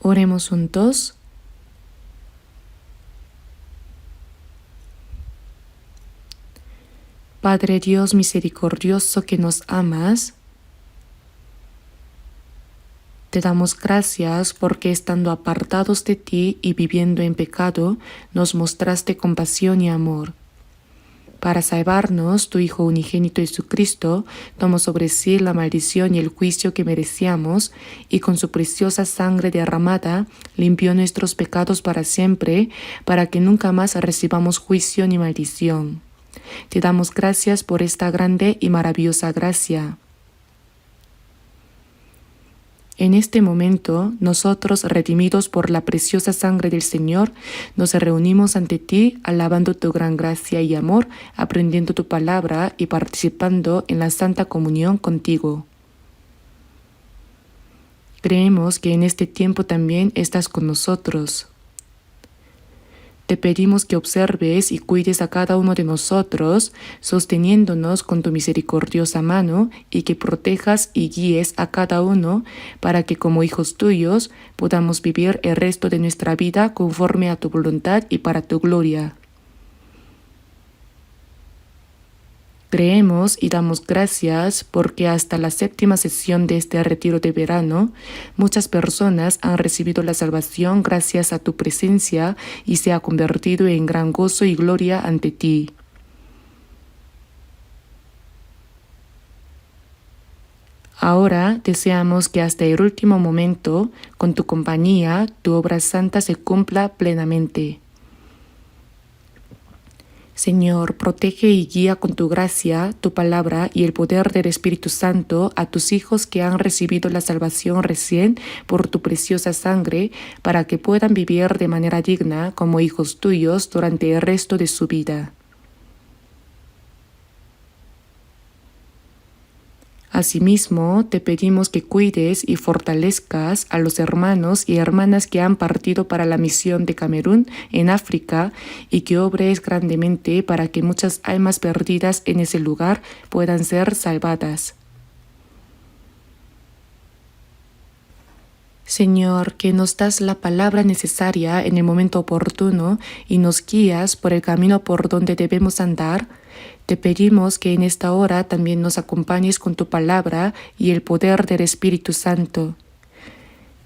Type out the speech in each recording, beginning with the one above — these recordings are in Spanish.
Oremos juntos. Padre Dios misericordioso que nos amas, te damos gracias porque estando apartados de ti y viviendo en pecado, nos mostraste compasión y amor. Para salvarnos, tu Hijo unigénito Jesucristo tomó sobre sí la maldición y el juicio que merecíamos, y con su preciosa sangre derramada limpió nuestros pecados para siempre, para que nunca más recibamos juicio ni maldición. Te damos gracias por esta grande y maravillosa gracia. En este momento, nosotros, redimidos por la preciosa sangre del Señor, nos reunimos ante ti, alabando tu gran gracia y amor, aprendiendo tu palabra y participando en la Santa Comunión contigo. Creemos que en este tiempo también estás con nosotros. Te pedimos que observes y cuides a cada uno de nosotros, sosteniéndonos con tu misericordiosa mano, y que protejas y guíes a cada uno para que como hijos tuyos podamos vivir el resto de nuestra vida conforme a tu voluntad y para tu gloria. Creemos y damos gracias porque hasta la 7ª sesión de este retiro de verano, muchas personas han recibido la salvación gracias a tu presencia y se ha convertido en gran gozo y gloria ante ti. Ahora deseamos que hasta el último momento, con tu compañía, tu obra santa se cumpla plenamente. Señor, protege y guía con tu gracia, tu palabra y el poder del Espíritu Santo a tus hijos que han recibido la salvación recién por tu preciosa sangre, para que puedan vivir de manera digna como hijos tuyos durante el resto de su vida. Asimismo, te pedimos que cuides y fortalezcas a los hermanos y hermanas que han partido para la misión de Camerún en África, y que obres grandemente para que muchas almas perdidas en ese lugar puedan ser salvadas. Señor, que nos das la palabra necesaria en el momento oportuno y nos guías por el camino por donde debemos andar, te pedimos que en esta hora también nos acompañes con tu palabra y el poder del Espíritu Santo.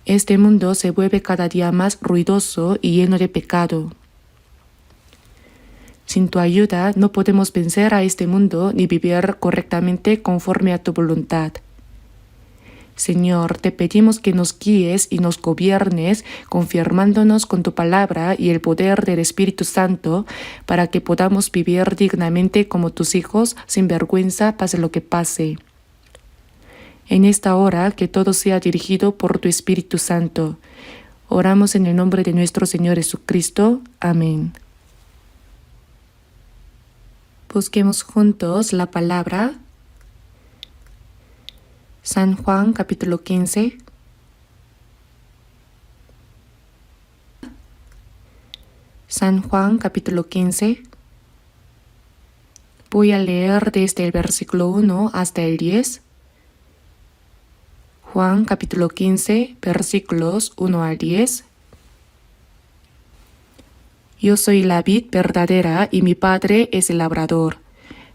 Este mundo se vuelve cada día más ruidoso y lleno de pecado. Sin tu ayuda no podemos vencer a este mundo ni vivir correctamente conforme a tu voluntad. Señor, te pedimos que nos guíes y nos gobiernes, confirmándonos con tu palabra y el poder del Espíritu Santo, para que podamos vivir dignamente como tus hijos, sin vergüenza, pase lo que pase. En esta hora, que todo sea dirigido por tu Espíritu Santo. Oramos en el nombre de nuestro Señor Jesucristo. Amén. Busquemos juntos la palabra. San Juan capítulo 15. San Juan capítulo 15. Voy a leer desde el versículo 1 hasta el 10. Juan capítulo 15, versículos 1 al 10. Yo soy la vid verdadera y mi Padre es el labrador.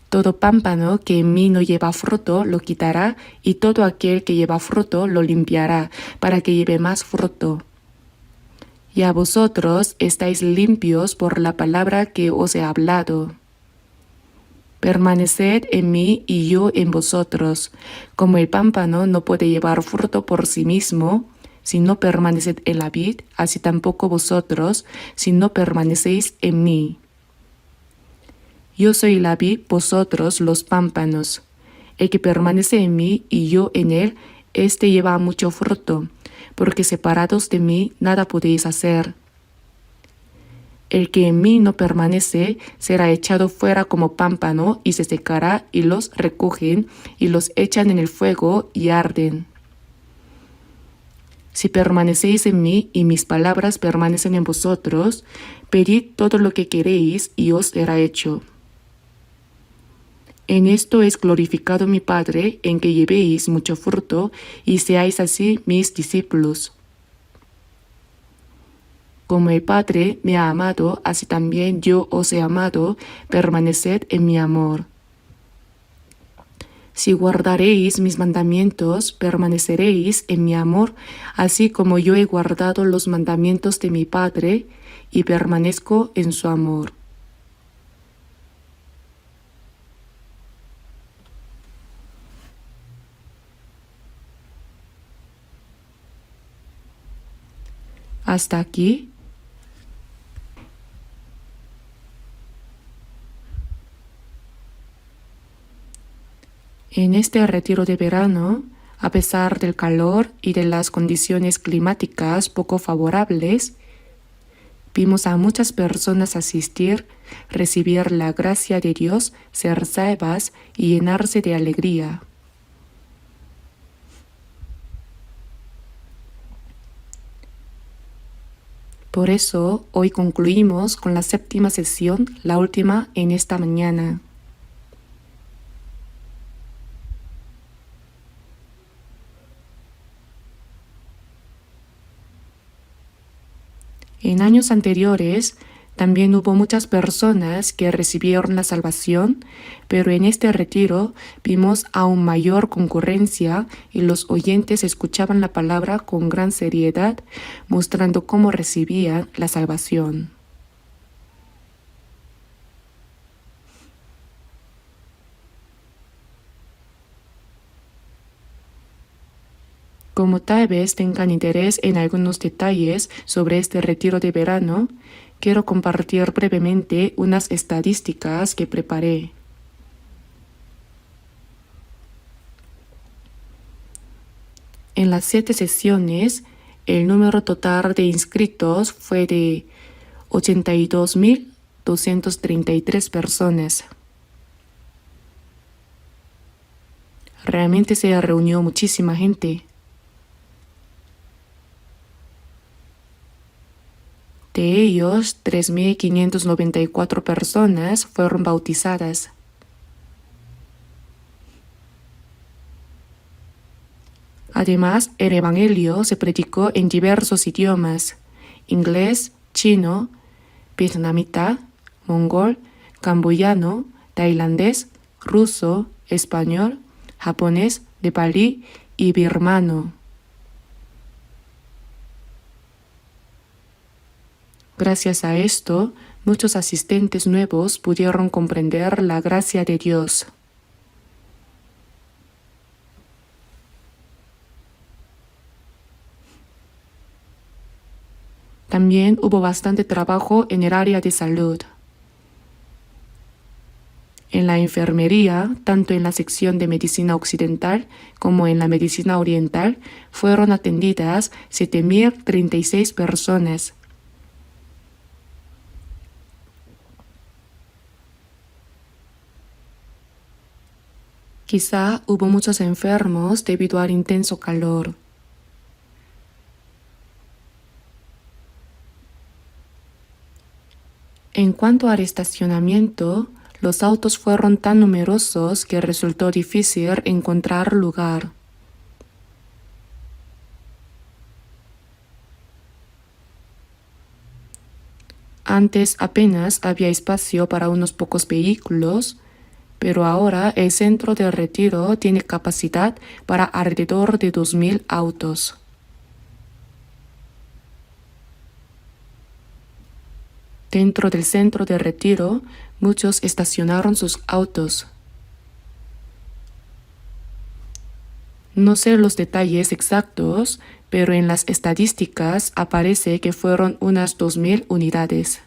Todo pámpano que en mí no lleva fruto lo quitará, y todo aquel que lleva fruto lo limpiará, para que lleve más fruto. Y a vosotros estáis limpios por la palabra que os he hablado. Permaneced en mí y yo en vosotros. Como el pámpano no puede llevar fruto por sí mismo, si no permaneced en la vid, así tampoco vosotros, si no permanecéis en mí. Yo soy la vid, vosotros los pámpanos. El que permanece en mí y yo en él, éste lleva mucho fruto, porque separados de mí nada podéis hacer. El que en mí no permanece será echado fuera como pámpano y se secará, y los recogen y los echan en el fuego y arden. Si permanecéis en mí y mis palabras permanecen en vosotros, pedid todo lo que queréis y os será hecho. En esto es glorificado mi Padre, en que llevéis mucho fruto y seáis así mis discípulos. Como el Padre me ha amado, así también yo os he amado, permaneced en mi amor. Si guardaréis mis mandamientos, permaneceréis en mi amor, así como yo he guardado los mandamientos de mi Padre y permanezco en su amor. Hasta aquí. En este retiro de verano, a pesar del calor y de las condiciones climáticas poco favorables, vimos a muchas personas asistir, recibir la gracia de Dios, ser salvas y llenarse de alegría. Por eso, hoy concluimos con la 7ª sesión, la última en esta mañana. En años anteriores, también hubo muchas personas que recibieron la salvación, pero en este retiro vimos aún mayor concurrencia y los oyentes escuchaban la palabra con gran seriedad, mostrando cómo recibían la salvación. Como tal vez tengan interés en algunos detalles sobre este retiro de verano, quiero compartir brevemente unas estadísticas que preparé. En las 7 sesiones, el número total de inscritos fue de 82.233 personas. Realmente se reunió muchísima gente. De ellos, 3.594 personas fueron bautizadas. Además, el Evangelio se predicó en diversos idiomas: inglés, chino, vietnamita, mongol, camboyano, tailandés, ruso, español, japonés, nepalí y birmano. Gracias a esto, muchos asistentes nuevos pudieron comprender la gracia de Dios. También hubo bastante trabajo en el área de salud. En la enfermería, tanto en la sección de medicina occidental como en la medicina oriental, fueron atendidas 7.036 personas. Quizá hubo muchos enfermos debido al intenso calor. En cuanto al estacionamiento, los autos fueron tan numerosos que resultó difícil encontrar lugar. Antes apenas había espacio para unos pocos vehículos, pero ahora el centro de retiro tiene capacidad para alrededor de 2.000 autos. Dentro del centro de retiro, muchos estacionaron sus autos. No sé los detalles exactos, pero en las estadísticas aparece que fueron unas 2.000 unidades.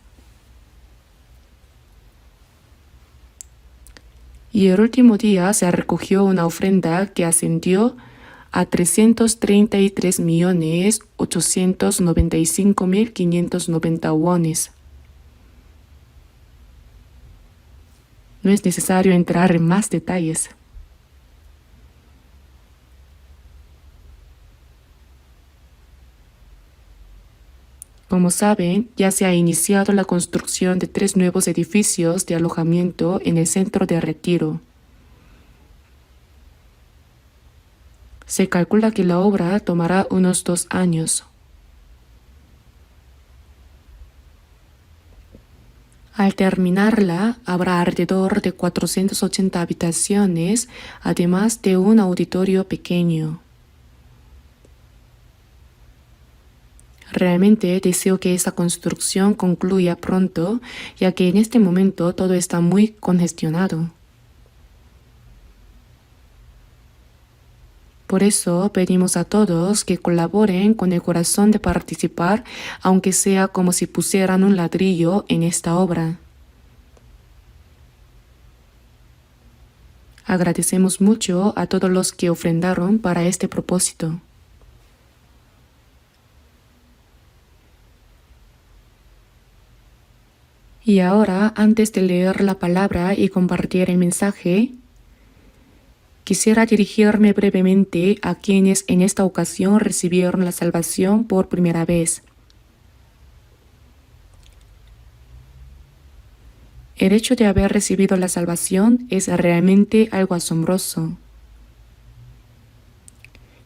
Y el último día se recogió una ofrenda que ascendió a 333.895.590 wones. No es necesario entrar en más detalles. Como saben, ya se ha iniciado la construcción de 3 nuevos edificios de alojamiento en el centro de retiro. Se calcula que la obra tomará unos 2 años. Al terminarla, habrá alrededor de 480 habitaciones, además de un auditorio pequeño. Realmente deseo que esta construcción concluya pronto, ya que en este momento todo está muy congestionado. Por eso pedimos a todos que colaboren con el corazón de participar, aunque sea como si pusieran un ladrillo en esta obra. Agradecemos mucho a todos los que ofrendaron para este propósito. Y ahora, antes de leer la palabra y compartir el mensaje, quisiera dirigirme brevemente a quienes en esta ocasión recibieron la salvación por primera vez. El hecho de haber recibido la salvación es realmente algo asombroso.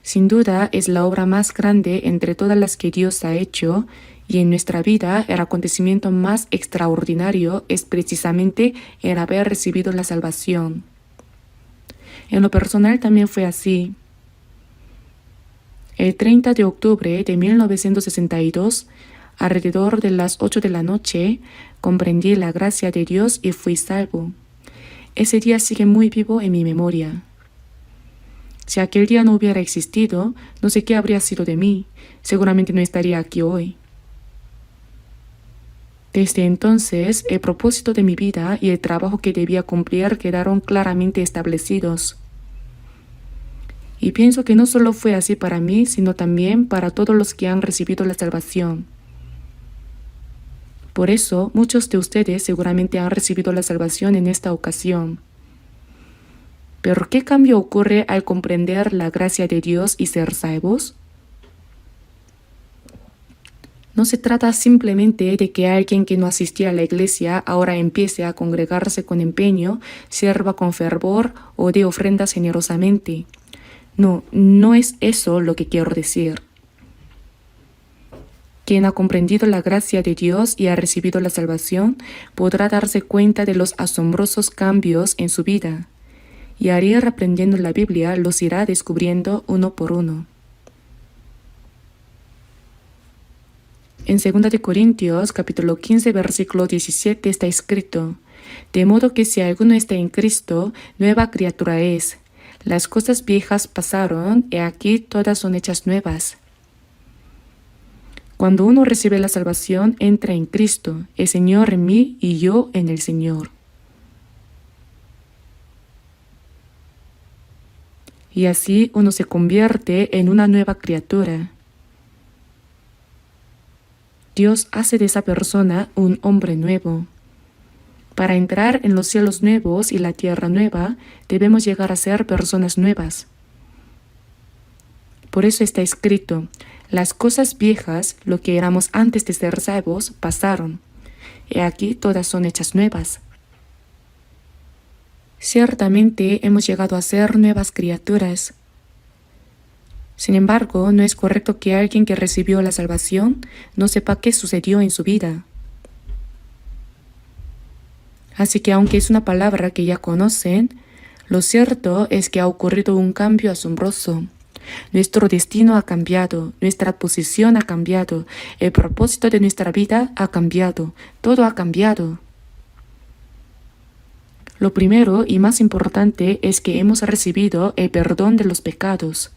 Sin duda es la obra más grande entre todas las que Dios ha hecho, y en nuestra vida el acontecimiento más extraordinario es precisamente el haber recibido la salvación. En lo personal también fue así. El 30 de octubre de 1962, alrededor de las 8 de la noche, comprendí la gracia de Dios y fui salvo. Ese día sigue muy vivo en mi memoria. Si aquel día no hubiera existido, no sé qué habría sido de mí. Seguramente no estaría aquí hoy. Desde entonces, el propósito de mi vida y el trabajo que debía cumplir quedaron claramente establecidos. Y pienso que no solo fue así para mí, sino también para todos los que han recibido la salvación. Por eso, muchos de ustedes seguramente han recibido la salvación en esta ocasión. ¿Pero qué cambio ocurre al comprender la gracia de Dios y ser salvos? No se trata simplemente de que alguien que no asistía a la iglesia ahora empiece a congregarse con empeño, sirva con fervor o dé ofrendas generosamente. No, no es eso lo que quiero decir. Quien ha comprendido la gracia de Dios y ha recibido la salvación podrá darse cuenta de los asombrosos cambios en su vida, y al ir aprendiendo la Biblia los irá descubriendo uno por uno. En 2 de Corintios, capítulo 15, versículo 17 está escrito: de modo que si alguno está en Cristo, nueva criatura es. Las cosas viejas pasaron, y aquí todas son hechas nuevas. Cuando uno recibe la salvación, entra en Cristo, el Señor en mí y yo en el Señor. Y así uno se convierte en una nueva criatura. Dios hace de esa persona un hombre nuevo. Para entrar en los cielos nuevos y la tierra nueva, debemos llegar a ser personas nuevas. Por eso está escrito: las cosas viejas, lo que éramos antes de ser salvos, pasaron. Y aquí todas son hechas nuevas. Ciertamente hemos llegado a ser nuevas criaturas. Sin embargo, no es correcto que alguien que recibió la salvación no sepa qué sucedió en su vida. Así que aunque es una palabra que ya conocen, lo cierto es que ha ocurrido un cambio asombroso. Nuestro destino ha cambiado, nuestra posición ha cambiado, el propósito de nuestra vida ha cambiado, todo ha cambiado. Lo primero y más importante es que hemos recibido el perdón de los pecados.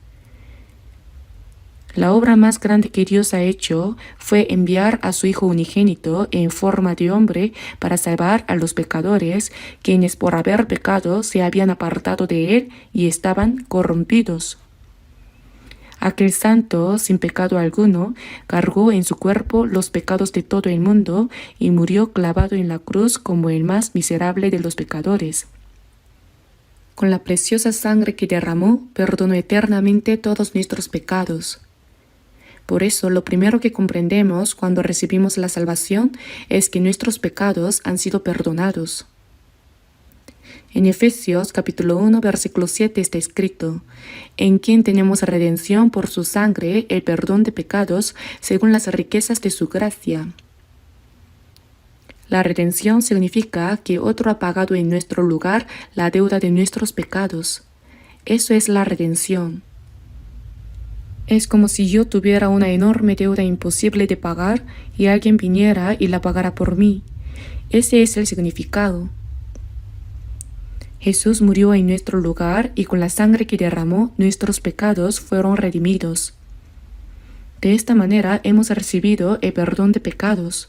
La obra más grande que Dios ha hecho fue enviar a su Hijo unigénito en forma de hombre para salvar a los pecadores, quienes por haber pecado se habían apartado de Él y estaban corrompidos. Aquel santo, sin pecado alguno, cargó en su cuerpo los pecados de todo el mundo y murió clavado en la cruz como el más miserable de los pecadores. Con la preciosa sangre que derramó, perdonó eternamente todos nuestros pecados. Por eso, lo primero que comprendemos cuando recibimos la salvación es que nuestros pecados han sido perdonados. En Efesios capítulo 1, versículo 7 está escrito: en quien tenemos redención por su sangre, el perdón de pecados, según las riquezas de su gracia. La redención significa que otro ha pagado en nuestro lugar la deuda de nuestros pecados. Eso es la redención. Es como si yo tuviera una enorme deuda imposible de pagar y alguien viniera y la pagara por mí. Ese es el significado. Jesús murió en nuestro lugar y con la sangre que derramó, nuestros pecados fueron redimidos. De esta manera hemos recibido el perdón de pecados.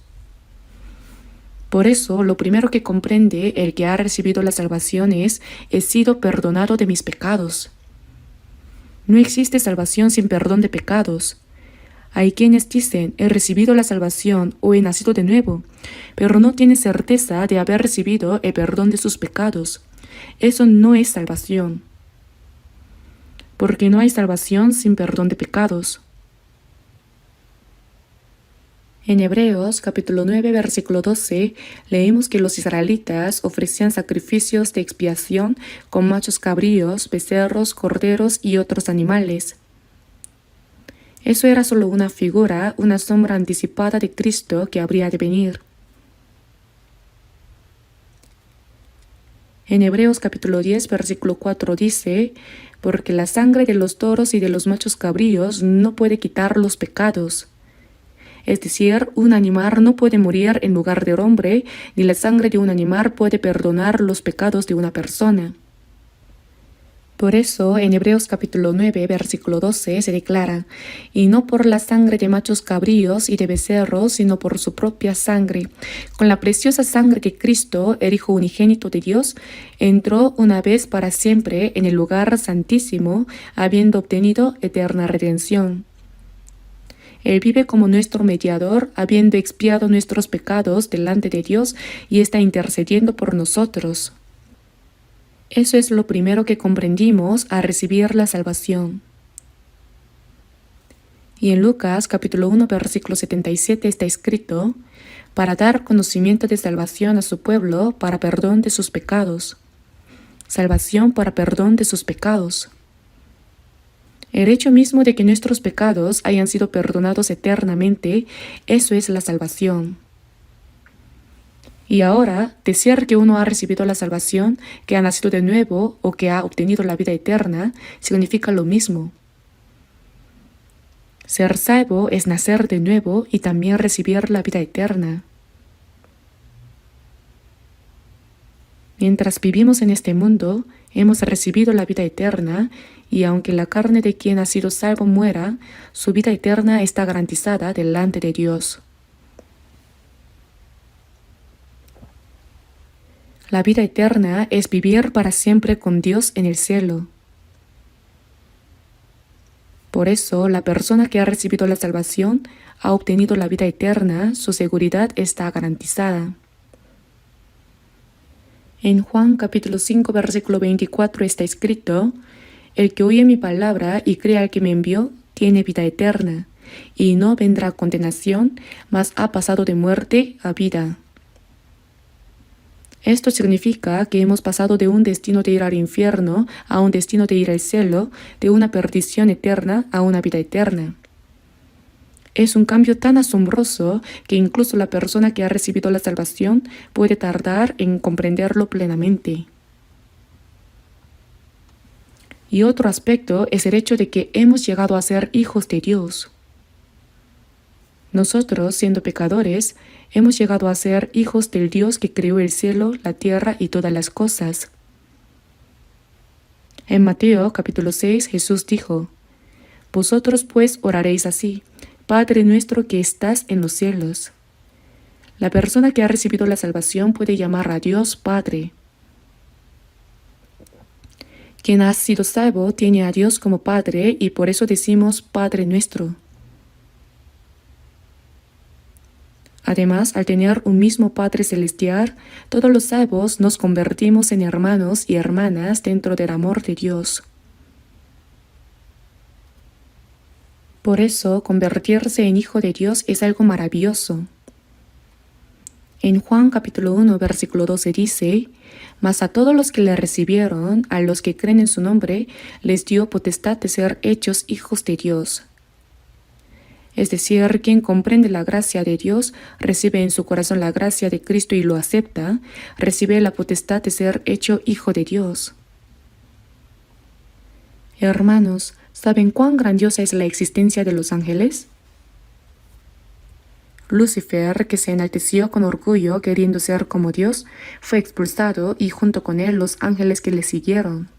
Por eso, lo primero que comprende el que ha recibido la salvación es: he sido perdonado de mis pecados. No existe salvación sin perdón de pecados. Hay quienes dicen: he recibido la salvación o he nacido de nuevo, pero no tienen certeza de haber recibido el perdón de sus pecados. Eso no es salvación, porque no hay salvación sin perdón de pecados. En Hebreos capítulo 9 versículo 12 leemos que los israelitas ofrecían sacrificios de expiación con machos cabríos, becerros, corderos y otros animales. Eso era solo una figura, una sombra anticipada de Cristo que habría de venir. En Hebreos capítulo 10 versículo 4 dice: porque la sangre de los toros y de los machos cabríos no puede quitar los pecados. Es decir, un animal no puede morir en lugar del hombre, ni la sangre de un animal puede perdonar los pecados de una persona. Por eso, en Hebreos capítulo 9, versículo 12 se declara: y no por la sangre de machos cabríos y de becerros, sino por su propia sangre, con la preciosa sangre de Cristo, el Hijo unigénito de Dios, entró una vez para siempre en el lugar santísimo, habiendo obtenido eterna redención. Él vive como nuestro mediador, habiendo expiado nuestros pecados delante de Dios y está intercediendo por nosotros. Eso es lo primero que comprendimos al recibir la salvación. Y en Lucas capítulo 1 versículo 77 está escrito: para dar conocimiento de salvación a su pueblo para perdón de sus pecados. Salvación para perdón de sus pecados. El hecho mismo de que nuestros pecados hayan sido perdonados eternamente, eso es la salvación. Y ahora, decir que uno ha recibido la salvación, que ha nacido de nuevo o que ha obtenido la vida eterna, significa lo mismo. Ser salvo es nacer de nuevo y también recibir la vida eterna. Mientras vivimos en este mundo, hemos recibido la vida eterna, y aunque la carne de quien ha sido salvo muera, su vida eterna está garantizada delante de Dios. La vida eterna es vivir para siempre con Dios en el cielo. Por eso, la persona que ha recibido la salvación ha obtenido la vida eterna, su seguridad está garantizada. En Juan capítulo 5 versículo 24 está escrito: el que oye mi palabra y cree al que me envió, tiene vida eterna, y no vendrá condenación, mas ha pasado de muerte a vida. Esto significa que hemos pasado de un destino de ir al infierno a un destino de ir al cielo, de una perdición eterna a una vida eterna. Es un cambio tan asombroso que incluso la persona que ha recibido la salvación puede tardar en comprenderlo plenamente. Y otro aspecto es el hecho de que hemos llegado a ser hijos de Dios. Nosotros, siendo pecadores, hemos llegado a ser hijos del Dios que creó el cielo, la tierra y todas las cosas. En Mateo capítulo 6 Jesús dijo: vosotros pues oraréis así: Padre nuestro que estás en los cielos. La persona que ha recibido la salvación puede llamar a Dios Padre. Quien ha sido salvo tiene a Dios como Padre y por eso decimos Padre nuestro. Además, al tener un mismo Padre celestial, todos los salvos nos convertimos en hermanos y hermanas dentro del amor de Dios. Por eso, convertirse en hijo de Dios es algo maravilloso. En Juan capítulo 1 versículo 12 dice: mas a todos los que le recibieron, a los que creen en su nombre, les dio potestad de ser hechos hijos de Dios. Es decir, quien comprende la gracia de Dios, recibe en su corazón la gracia de Cristo y lo acepta, recibe la potestad de ser hecho hijo de Dios. Hermanos, ¿saben cuán grandiosa es la existencia de los ángeles? Lucifer, que se enalteció con orgullo queriendo ser como Dios, fue expulsado y junto con él los ángeles que le siguieron.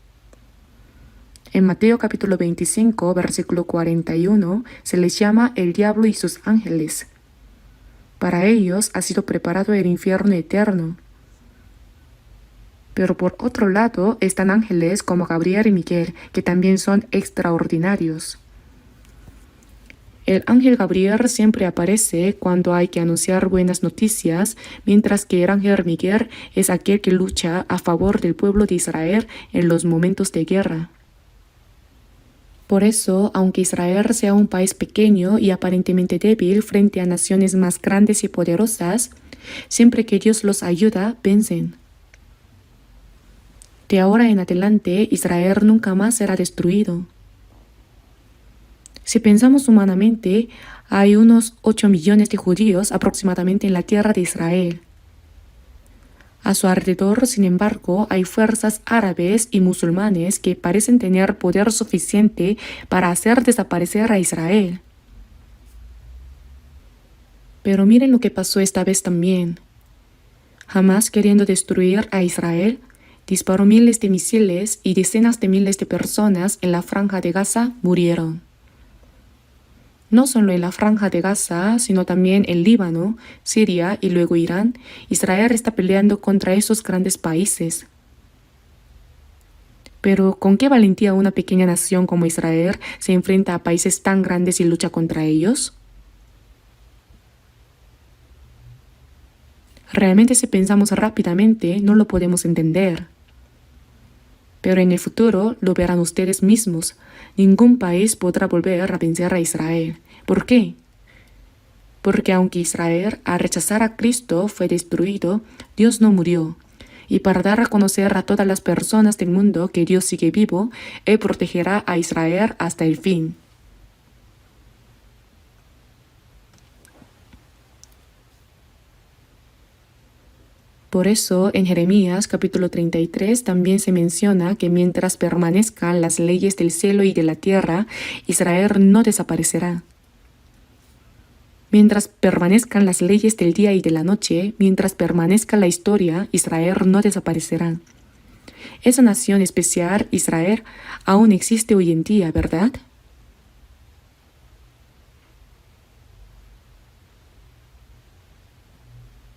En Mateo capítulo 25, versículo 41, se les llama el diablo y sus ángeles. Para ellos ha sido preparado el infierno eterno. Pero por otro lado están ángeles como Gabriel y Miguel, que también son extraordinarios. El ángel Gabriel siempre aparece cuando hay que anunciar buenas noticias, mientras que el ángel Miguel es aquel que lucha a favor del pueblo de Israel en los momentos de guerra. Por eso, aunque Israel sea un país pequeño y aparentemente débil frente a naciones más grandes y poderosas, siempre que Dios los ayuda, vencen. De ahora en adelante, Israel nunca más será destruido. Si pensamos humanamente, hay unos 8 millones de judíos aproximadamente en la tierra de Israel. A su alrededor, sin embargo, hay fuerzas árabes y musulmanes que parecen tener poder suficiente para hacer desaparecer a Israel. Pero miren lo que pasó esta vez también. Hamás, queriendo destruir a Israel, disparó miles de misiles y decenas de miles de personas en la franja de Gaza murieron. No solo en la franja de Gaza, sino también en Líbano, Siria y luego Irán, Israel está peleando contra esos grandes países. Pero ¿con qué valentía una pequeña nación como Israel se enfrenta a países tan grandes y lucha contra ellos? Realmente, si pensamos rápidamente, no lo podemos entender. Pero en el futuro lo verán ustedes mismos. Ningún país podrá volver a vencer a Israel. ¿Por qué? Porque aunque Israel, al rechazar a Cristo, fue destruido, Dios no murió. Y para dar a conocer a todas las personas del mundo que Dios sigue vivo, Él protegerá a Israel hasta el fin. Por eso, en Jeremías capítulo 33 también se menciona que mientras permanezcan las leyes del cielo y de la tierra, Israel no desaparecerá. Mientras permanezcan las leyes del día y de la noche, mientras permanezca la historia, Israel no desaparecerá. Esa nación especial, Israel, aún existe hoy en día, ¿verdad?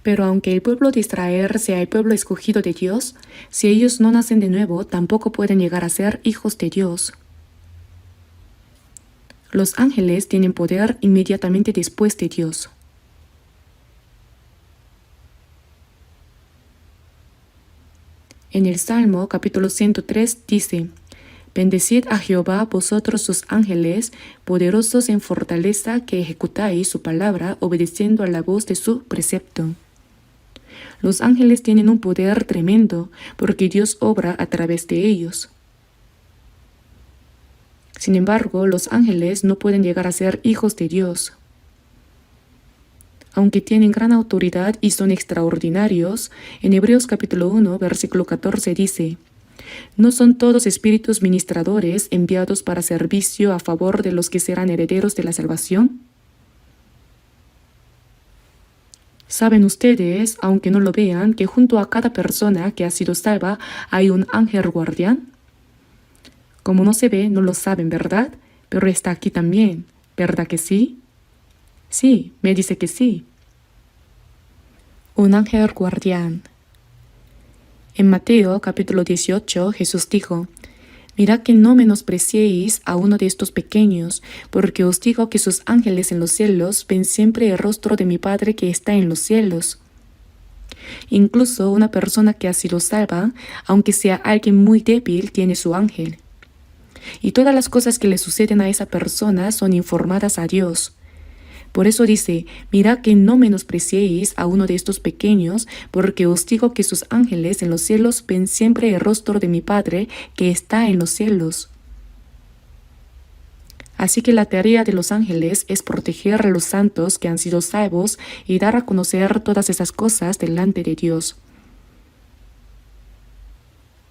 Pero aunque el pueblo de Israel sea el pueblo escogido de Dios, si ellos no nacen de nuevo, tampoco pueden llegar a ser hijos de Dios. Los ángeles tienen poder inmediatamente después de Dios. En el Salmo capítulo 103 dice: Bendecid a Jehová vosotros sus ángeles, poderosos en fortaleza, que ejecutáis su palabra obedeciendo a la voz de su precepto. Los ángeles tienen un poder tremendo porque Dios obra a través de ellos. Sin embargo, los ángeles no pueden llegar a ser hijos de Dios. Aunque tienen gran autoridad y son extraordinarios, en Hebreos capítulo 1, versículo 14 dice: ¿No son todos espíritus ministradores enviados para servicio a favor de los que serán herederos de la salvación? ¿Saben ustedes, aunque no lo vean, que junto a cada persona que ha sido salva hay un ángel guardián? Como no se ve, no lo saben, ¿verdad? Pero está aquí también, ¿verdad que sí? Sí, me dice que sí. Un ángel guardián. En Mateo capítulo 18, Jesús dijo: Mirad que no menospreciéis a uno de estos pequeños, porque os digo que sus ángeles en los cielos ven siempre el rostro de mi Padre que está en los cielos. Incluso una persona que ha sido salva, aunque sea alguien muy débil, tiene su ángel. Y todas las cosas que le suceden a esa persona son informadas a Dios. Por eso dice: mirad que no menospreciéis a uno de estos pequeños, porque os digo que sus ángeles en los cielos ven siempre el rostro de mi Padre que está en los cielos. Así que la tarea de los ángeles es proteger a los santos que han sido salvos y dar a conocer todas esas cosas delante de Dios.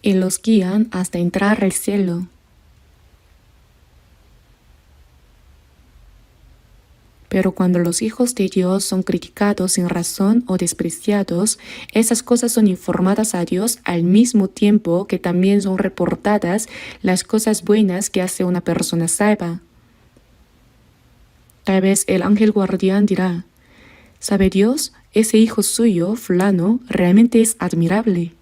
Y los guían hasta entrar al cielo. Pero cuando los hijos de Dios son criticados sin razón o despreciados, esas cosas son informadas a Dios al mismo tiempo que también son reportadas las cosas buenas que hace una persona salva. Tal vez el ángel guardián dirá: ¿sabe Dios? Ese hijo suyo, fulano, realmente es admirable.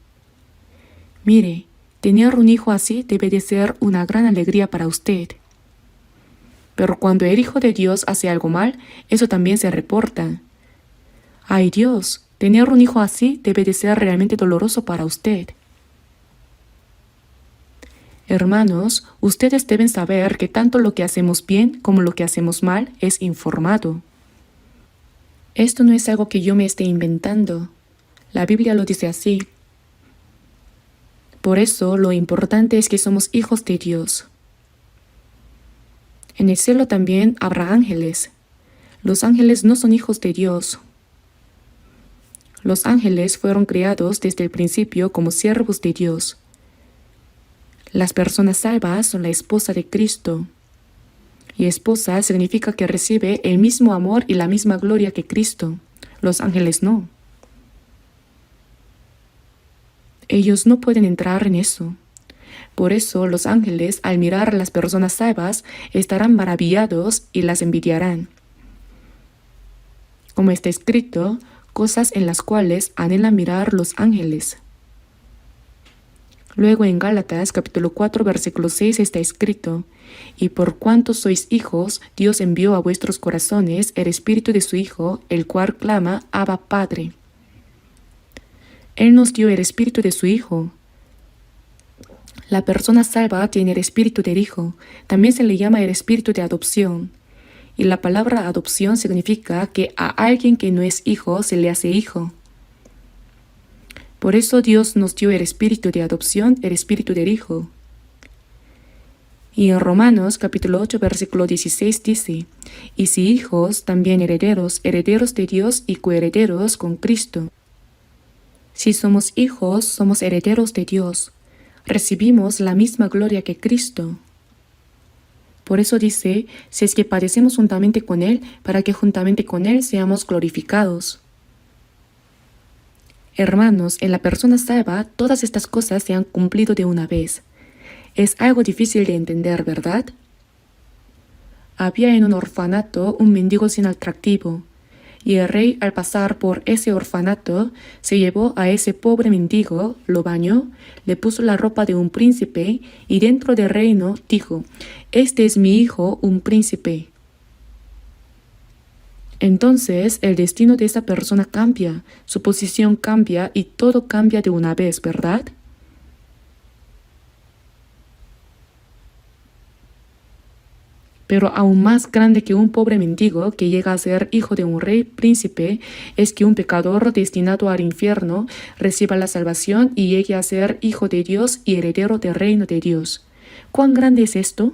Mire, tener un hijo así debe de ser una gran alegría para usted. Pero cuando el Hijo de Dios hace algo mal, eso también se reporta. ¡Ay Dios! Tener un hijo así debe de ser realmente doloroso para usted. Hermanos, ustedes deben saber que tanto lo que hacemos bien como lo que hacemos mal es informado. Esto no es algo que yo me esté inventando. La Biblia lo dice así. Por eso lo importante es que somos hijos de Dios. En el cielo también habrá ángeles. Los ángeles no son hijos de Dios. Los ángeles fueron creados desde el principio como siervos de Dios. Las personas salvas son la esposa de Cristo. Y esposa significa que recibe el mismo amor y la misma gloria que Cristo. Los ángeles no. Ellos no pueden entrar en eso. Por eso los ángeles, al mirar a las personas salvas, estarán maravillados y las envidiarán. Como está escrito, cosas en las cuales anhelan mirar los ángeles. Luego en Gálatas capítulo 4 versículo 6 está escrito: y por cuanto sois hijos, Dios envió a vuestros corazones el espíritu de su Hijo, el cual clama: Abba, Padre. Él nos dio el espíritu de su Hijo. La persona salva tiene el espíritu del Hijo. También se le llama el espíritu de adopción. Y la palabra adopción significa que a alguien que no es hijo se le hace hijo. Por eso Dios nos dio el espíritu de adopción, el espíritu del Hijo. Y en Romanos capítulo 8 versículo 16 dice: y si hijos, también herederos, herederos de Dios y coherederos con Cristo. Si somos hijos, somos herederos de Dios. Recibimos la misma gloria que Cristo. Por eso dice: si es que padecemos juntamente con Él, para que juntamente con Él seamos glorificados. Hermanos, en la persona salva, todas estas cosas se han cumplido de una vez. Es algo difícil de entender, ¿verdad? Había en un orfanato un mendigo sin atractivo. Y el rey, al pasar por ese orfanato, se llevó a ese pobre mendigo, lo bañó, le puso la ropa de un príncipe y dentro del reino dijo: este es mi hijo, un príncipe. Entonces el destino de esa persona cambia, su posición cambia y todo cambia de una vez, ¿verdad? Pero aún más grande que un pobre mendigo que llega a ser hijo de un rey príncipe es que un pecador destinado al infierno reciba la salvación y llegue a ser hijo de Dios y heredero del reino de Dios. ¿Cuán grande es esto?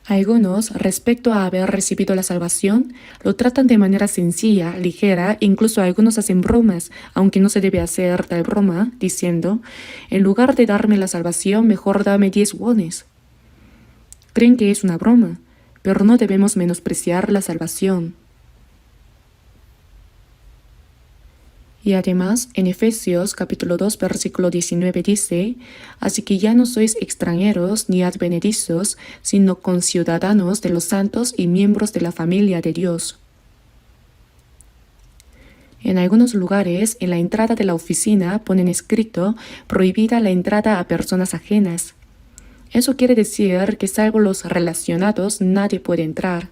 Algunos, respecto a haber recibido la salvación, lo tratan de manera sencilla, ligera, incluso algunos hacen bromas, aunque no se debe hacer tal broma, diciendo: en lugar de darme la salvación, mejor dame 10 wones. Creen que es una broma, pero no debemos menospreciar la salvación. Y además, en Efesios capítulo 2 versículo 19 dice: así que ya no sois extranjeros ni advenedizos, sino conciudadanos de los santos y miembros de la familia de Dios. En algunos lugares, en la entrada de la oficina ponen escrito: prohibida la entrada a personas ajenas. Eso quiere decir que salvo los relacionados nadie puede entrar.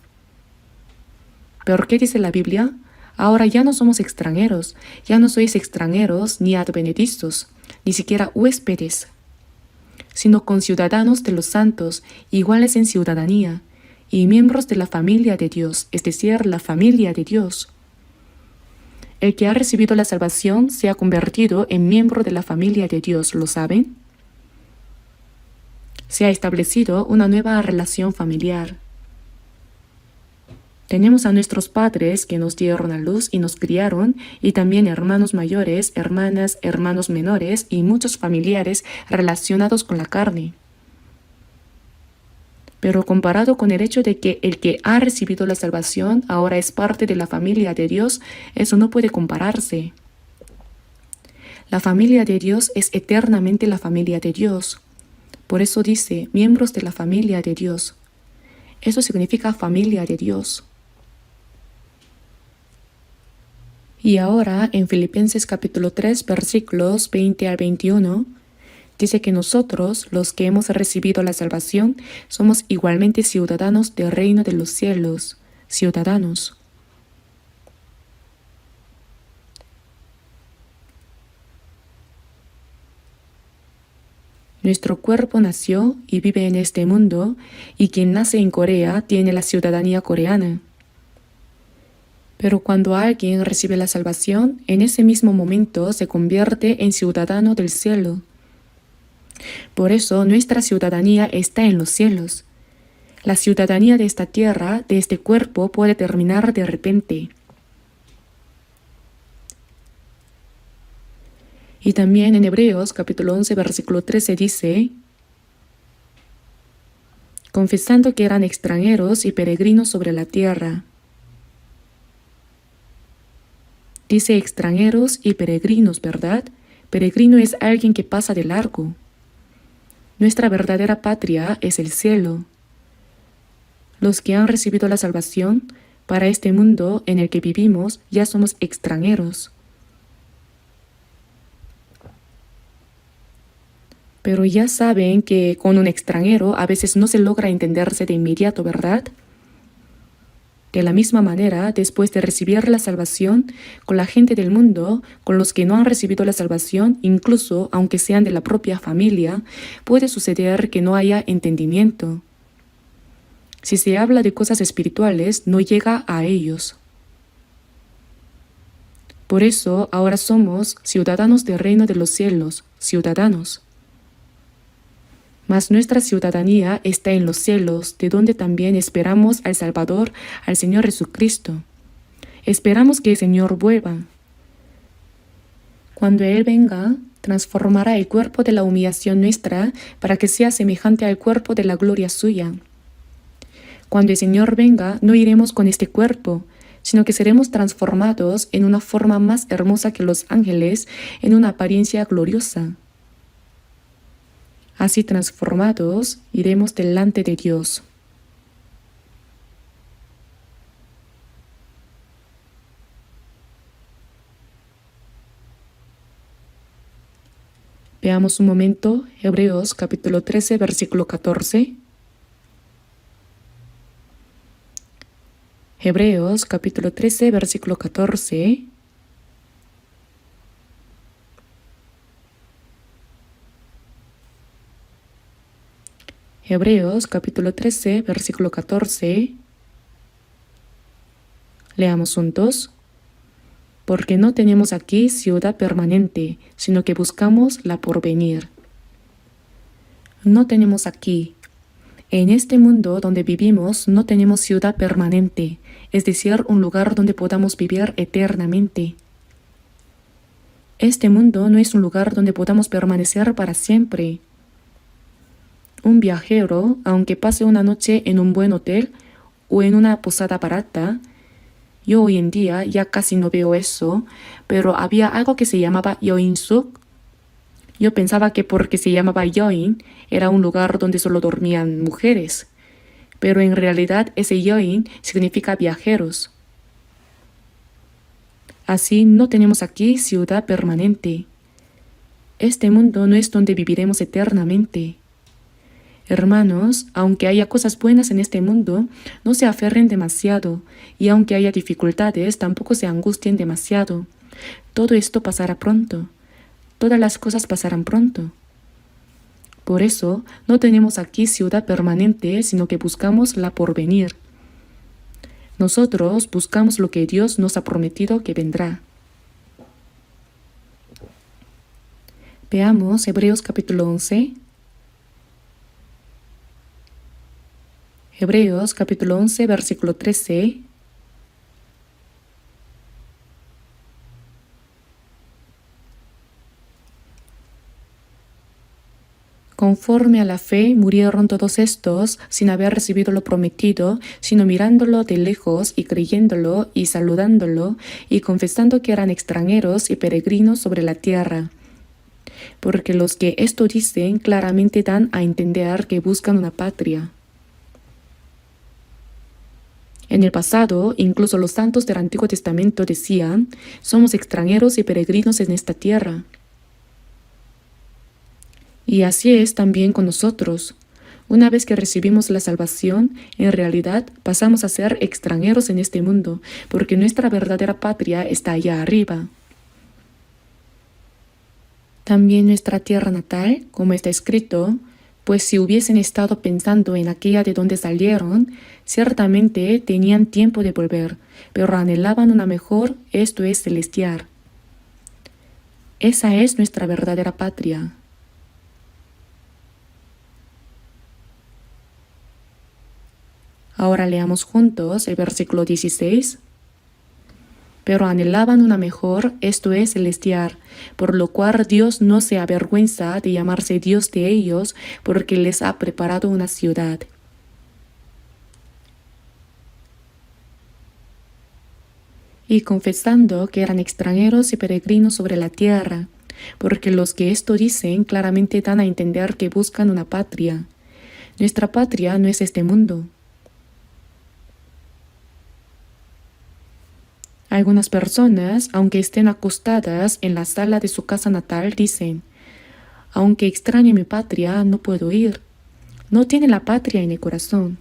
¿Pero qué dice la Biblia? Ahora ya no somos extranjeros, ya no sois extranjeros ni advenedizos, ni siquiera huéspedes, sino conciudadanos de los santos, iguales en ciudadanía, y miembros de la familia de Dios, es decir, la familia de Dios. El que ha recibido la salvación se ha convertido en miembro de la familia de Dios, ¿lo saben? Se ha establecido una nueva relación familiar. Tenemos a nuestros padres que nos dieron a luz y nos criaron, y también hermanos mayores, hermanas, hermanos menores y muchos familiares relacionados con la carne. Pero comparado con el hecho de que el que ha recibido la salvación ahora es parte de la familia de Dios, eso no puede compararse. La familia de Dios es eternamente la familia de Dios. Por eso dice, miembros de la familia de Dios. Eso significa familia de Dios. Y ahora en Filipenses capítulo 3, versículos 20 al 21, dice que nosotros, los que hemos recibido la salvación, somos igualmente ciudadanos del reino de los cielos, ciudadanos. Nuestro cuerpo nació y vive en este mundo, y quien nace en Corea tiene la ciudadanía coreana. Pero cuando alguien recibe la salvación, en ese mismo momento se convierte en ciudadano del cielo. Por eso nuestra ciudadanía está en los cielos. La ciudadanía de esta tierra, de este cuerpo, puede terminar de repente. Y también en Hebreos capítulo 11 versículo 13 dice, confesando que eran extranjeros y peregrinos sobre la tierra. Dice extranjeros y peregrinos, ¿verdad? Peregrino es alguien que pasa de largo. Nuestra verdadera patria es el cielo. Los que han recibido la salvación, para este mundo en el que vivimos, ya somos extranjeros. Pero ya saben que con un extranjero a veces no se logra entenderse de inmediato, ¿verdad? De la misma manera, después de recibir la salvación, con la gente del mundo, con los que no han recibido la salvación, incluso aunque sean de la propia familia, puede suceder que no haya entendimiento. Si se habla de cosas espirituales, no llega a ellos. Por eso, ahora somos ciudadanos del reino de los cielos, ciudadanos. Mas nuestra ciudadanía está en los cielos, de donde también esperamos al Salvador, al Señor Jesucristo. Esperamos que el Señor vuelva. Cuando Él venga, transformará el cuerpo de la humillación nuestra para que sea semejante al cuerpo de la gloria suya. Cuando el Señor venga, no iremos con este cuerpo, sino que seremos transformados en una forma más hermosa que los ángeles, en una apariencia gloriosa. Así transformados, iremos delante de Dios. Veamos un momento Hebreos capítulo 13, versículo 14. Hebreos capítulo 13, versículo 14. Hebreos capítulo 13, versículo 14. Leamos juntos. Porque no tenemos aquí ciudad permanente, sino que buscamos la porvenir. No tenemos aquí. En este mundo donde vivimos no tenemos ciudad permanente, es decir, un lugar donde podamos vivir eternamente. Este mundo no es un lugar donde podamos permanecer para siempre. Un viajero, aunque pase una noche en un buen hotel o en una posada barata, yo hoy en día ya casi no veo eso, pero había algo que se llamaba Yoin-suk. Yo pensaba que porque se llamaba Yoin era un lugar donde solo dormían mujeres, pero en realidad ese Yoin significa viajeros. Así no tenemos aquí ciudad permanente. Este mundo no es donde viviremos eternamente. Hermanos, aunque haya cosas buenas en este mundo, no se aferren demasiado, y aunque haya dificultades, tampoco se angustien demasiado. Todo esto pasará pronto. Todas las cosas pasarán pronto. Por eso, no tenemos aquí ciudad permanente, sino que buscamos la porvenir. Nosotros buscamos lo que Dios nos ha prometido que vendrá. Veamos Hebreos capítulo 11. Hebreos capítulo 11, versículo 13. Conforme a la fe murieron todos estos sin haber recibido lo prometido, sino mirándolo de lejos y creyéndolo y saludándolo y confesando que eran extranjeros y peregrinos sobre la tierra. Porque los que esto dicen claramente dan a entender que buscan una patria. En el pasado, incluso los santos del Antiguo Testamento decían: somos extranjeros y peregrinos en esta tierra. Y así es también con nosotros. Una vez que recibimos la salvación, en realidad pasamos a ser extranjeros en este mundo, porque nuestra verdadera patria está allá arriba. También nuestra tierra natal, como está escrito, pues si hubiesen estado pensando en aquella de donde salieron, ciertamente tenían tiempo de volver, pero anhelaban una mejor, esto es celestial. Esa es nuestra verdadera patria. Ahora leamos juntos el versículo 16. Pero anhelaban una mejor, esto es celestial, por lo cual Dios no se avergüenza de llamarse Dios de ellos, porque les ha preparado una ciudad. Y confesando que eran extranjeros y peregrinos sobre la tierra, porque los que esto dicen claramente dan a entender que buscan una patria. Nuestra patria no es este mundo. Algunas personas, aunque estén acostadas en la sala de su casa natal, dicen: aunque extrañe mi patria, no puedo ir. No tiene la patria en el corazón.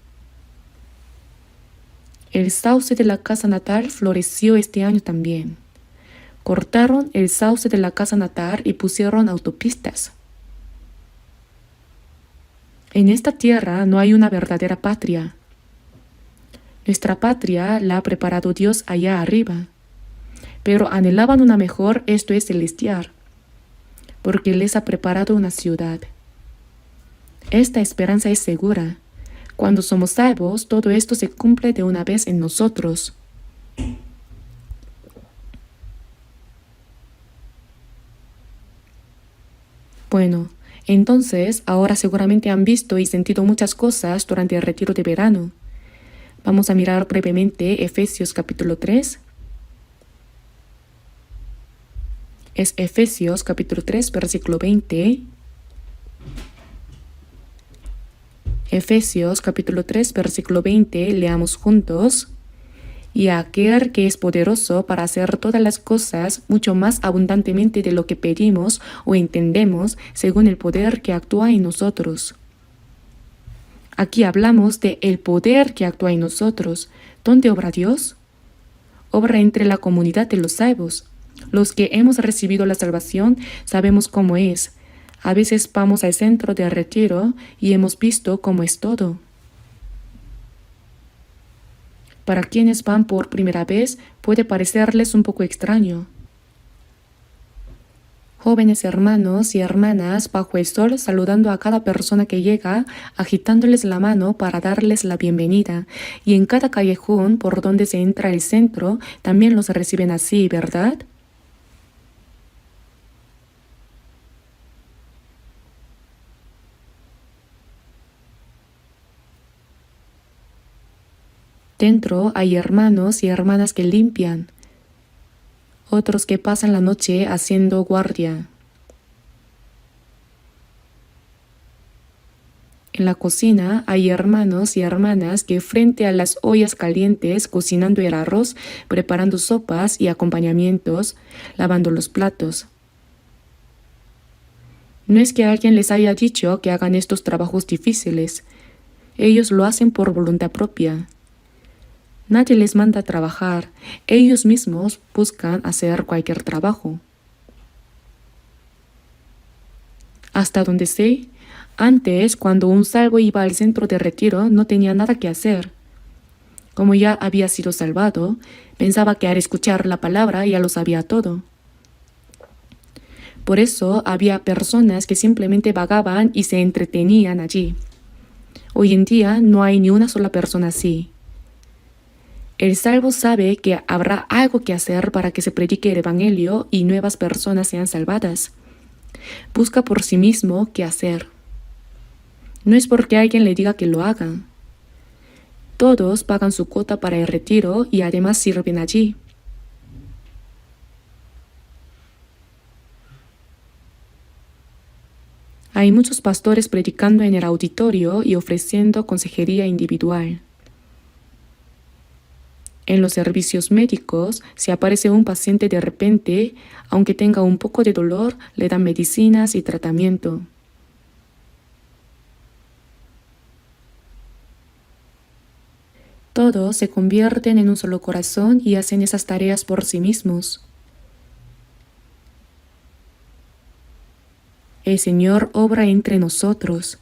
El sauce de la casa natal floreció este año también. Cortaron el sauce de la casa natal y pusieron autopistas. En esta tierra no hay una verdadera patria. Nuestra patria la ha preparado Dios allá arriba, pero anhelaban una mejor, esto es celestial, porque les ha preparado una ciudad. Esta esperanza es segura. Cuando somos salvos, todo esto se cumple de una vez en nosotros. Bueno, entonces ahora seguramente han visto y sentido muchas cosas durante el retiro de verano. Vamos a mirar brevemente Efesios capítulo 3. Es Efesios capítulo 3, versículo 20. Efesios capítulo 3, versículo 20, leamos juntos. Y a aquel que es poderoso para hacer todas las cosas mucho más abundantemente de lo que pedimos o entendemos, según el poder que actúa en nosotros. Aquí hablamos de el poder que actúa en nosotros. ¿Dónde obra Dios? Obra entre la comunidad de los salvos. Los que hemos recibido la salvación sabemos cómo es. A veces vamos al centro de retiro y hemos visto cómo es todo. Para quienes van por primera vez puede parecerles un poco extraño. Jóvenes hermanos y hermanas bajo el sol saludando a cada persona que llega, agitándoles la mano para darles la bienvenida. Y en cada callejón por donde se entra el centro también los reciben así, ¿verdad? Dentro hay hermanos y hermanas que limpian, otros que pasan la noche haciendo guardia. En la cocina hay hermanos y hermanas que frente a las ollas calientes cocinando el arroz, preparando sopas y acompañamientos, lavando los platos. No es que alguien les haya dicho que hagan estos trabajos difíciles. Ellos lo hacen por voluntad propia. Nadie les manda a trabajar. Ellos mismos buscan hacer cualquier trabajo. Hasta donde sé, antes, cuando un salvo iba al centro de retiro, no tenía nada que hacer. Como ya había sido salvado, pensaba que al escuchar la palabra ya lo sabía todo. Por eso había personas que simplemente vagaban y se entretenían allí. Hoy en día no hay ni una sola persona así. El salvo sabe que habrá algo que hacer para que se predique el Evangelio y nuevas personas sean salvadas. Busca por sí mismo qué hacer. No es porque alguien le diga que lo haga. Todos pagan su cuota para el retiro y además sirven allí. Hay muchos pastores predicando en el auditorio y ofreciendo consejería individual. En los servicios médicos, si aparece un paciente de repente, aunque tenga un poco de dolor, le dan medicinas y tratamiento. Todos se convierten en un solo corazón y hacen esas tareas por sí mismos. El Señor obra entre nosotros.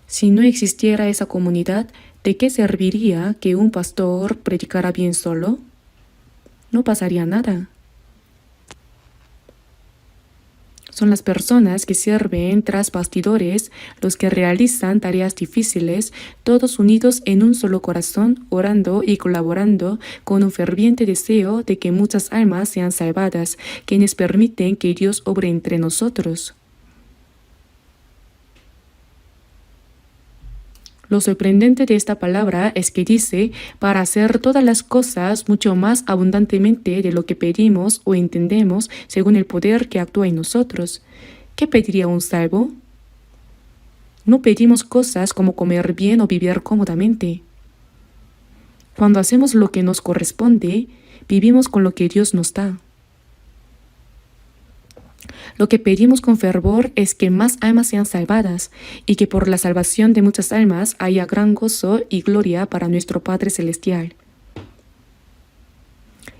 Si no existiera esa comunidad, ¿de qué serviría que un pastor predicara bien solo? No pasaría nada. Son las personas que sirven tras bastidores los que realizan tareas difíciles, todos unidos en un solo corazón, orando y colaborando con un ferviente deseo de que muchas almas sean salvadas, quienes permiten que Dios obre entre nosotros. Lo sorprendente de esta palabra es que dice, para hacer todas las cosas mucho más abundantemente de lo que pedimos o entendemos según el poder que actúa en nosotros. ¿Qué pediría un salvo? No pedimos cosas como comer bien o vivir cómodamente. Cuando hacemos lo que nos corresponde, vivimos con lo que Dios nos da. Lo que pedimos con fervor es que más almas sean salvadas y que por la salvación de muchas almas haya gran gozo y gloria para nuestro Padre Celestial.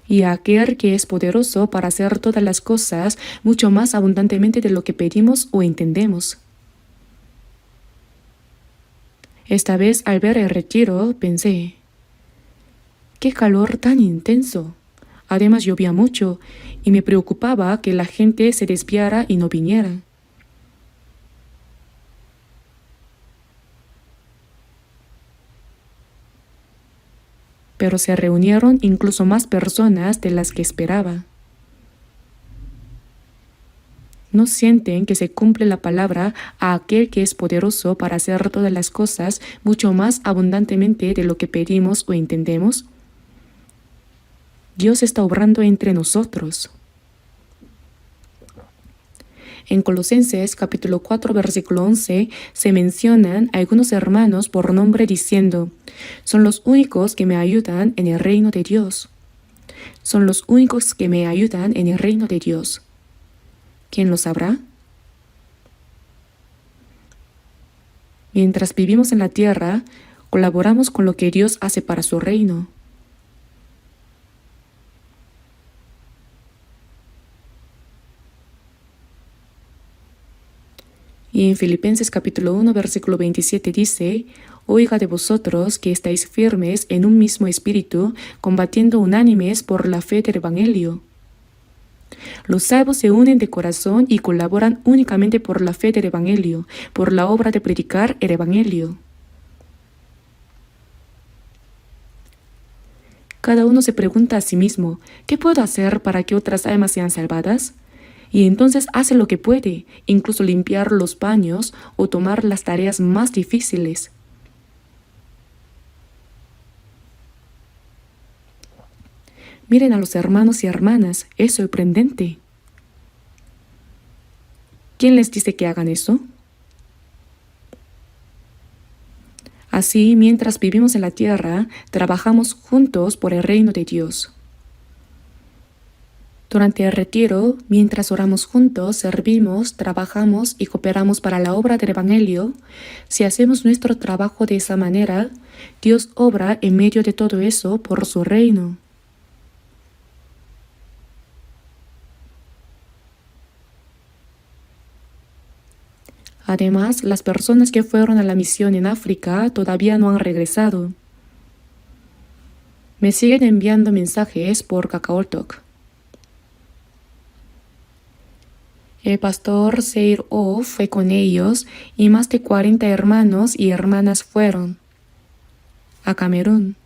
Y a aquel que es poderoso para hacer todas las cosas mucho más abundantemente de lo que pedimos o entendemos. Esta vez al ver el retiro pensé, ¡qué calor tan intenso! Además llovía mucho y me preocupaba que la gente se desviara y no viniera. Pero se reunieron incluso más personas de las que esperaba. ¿No sienten que se cumple la palabra a aquel que es poderoso para hacer todas las cosas mucho más abundantemente de lo que pedimos o entendemos? Dios está obrando entre nosotros. En Colosenses capítulo 4 versículo 11 se mencionan algunos hermanos por nombre diciendo, son los únicos que me ayudan en el reino de Dios. Son los únicos que me ayudan en el reino de Dios. ¿Quién lo sabrá? Mientras vivimos en la tierra, colaboramos con lo que Dios hace para su reino. Y en Filipenses capítulo 1 versículo 27 dice, oiga de vosotros que estáis firmes en un mismo espíritu, combatiendo unánimes por la fe del Evangelio. Los salvos se unen de corazón y colaboran únicamente por la fe del Evangelio, por la obra de predicar el Evangelio. Cada uno se pregunta a sí mismo, ¿qué puedo hacer para que otras almas sean salvadas? Y entonces hace lo que puede, incluso limpiar los baños o tomar las tareas más difíciles. Miren a los hermanos y hermanas, es sorprendente. ¿Quién les dice que hagan eso? Así, mientras vivimos en la tierra, trabajamos juntos por el reino de Dios. Durante el retiro, mientras oramos juntos, servimos, trabajamos y cooperamos para la obra del Evangelio, si hacemos nuestro trabajo de esa manera, Dios obra en medio de todo eso por su reino. Además, las personas que fueron a la misión en África todavía no han regresado. Me siguen enviando mensajes por KakaoTalk. El pastor Seir O fue con ellos y más de 40 hermanos y hermanas fueron a Camerún.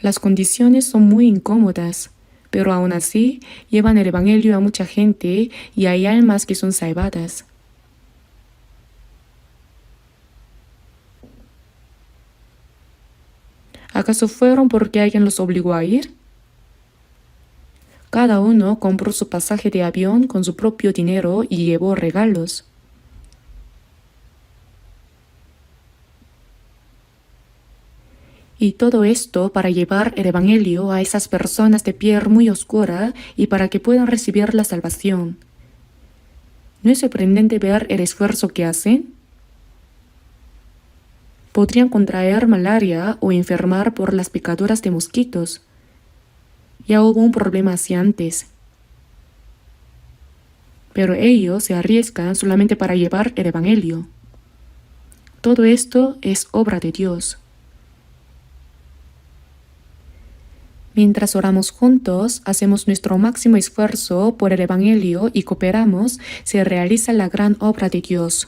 Las condiciones son muy incómodas, pero aún así llevan el evangelio a mucha gente y hay almas que son salvadas. ¿Acaso fueron porque alguien los obligó a ir? Cada uno compró su pasaje de avión con su propio dinero y llevó regalos. Y todo esto para llevar el evangelio a esas personas de piel muy oscura y para que puedan recibir la salvación. ¿No es sorprendente ver el esfuerzo que hacen? Podrían contraer malaria o enfermar por las picaduras de mosquitos. Ya hubo un problema así antes. Pero ellos se arriesgan solamente para llevar el evangelio. Todo esto es obra de Dios. Mientras oramos juntos, hacemos nuestro máximo esfuerzo por el evangelio y cooperamos, se realiza la gran obra de Dios.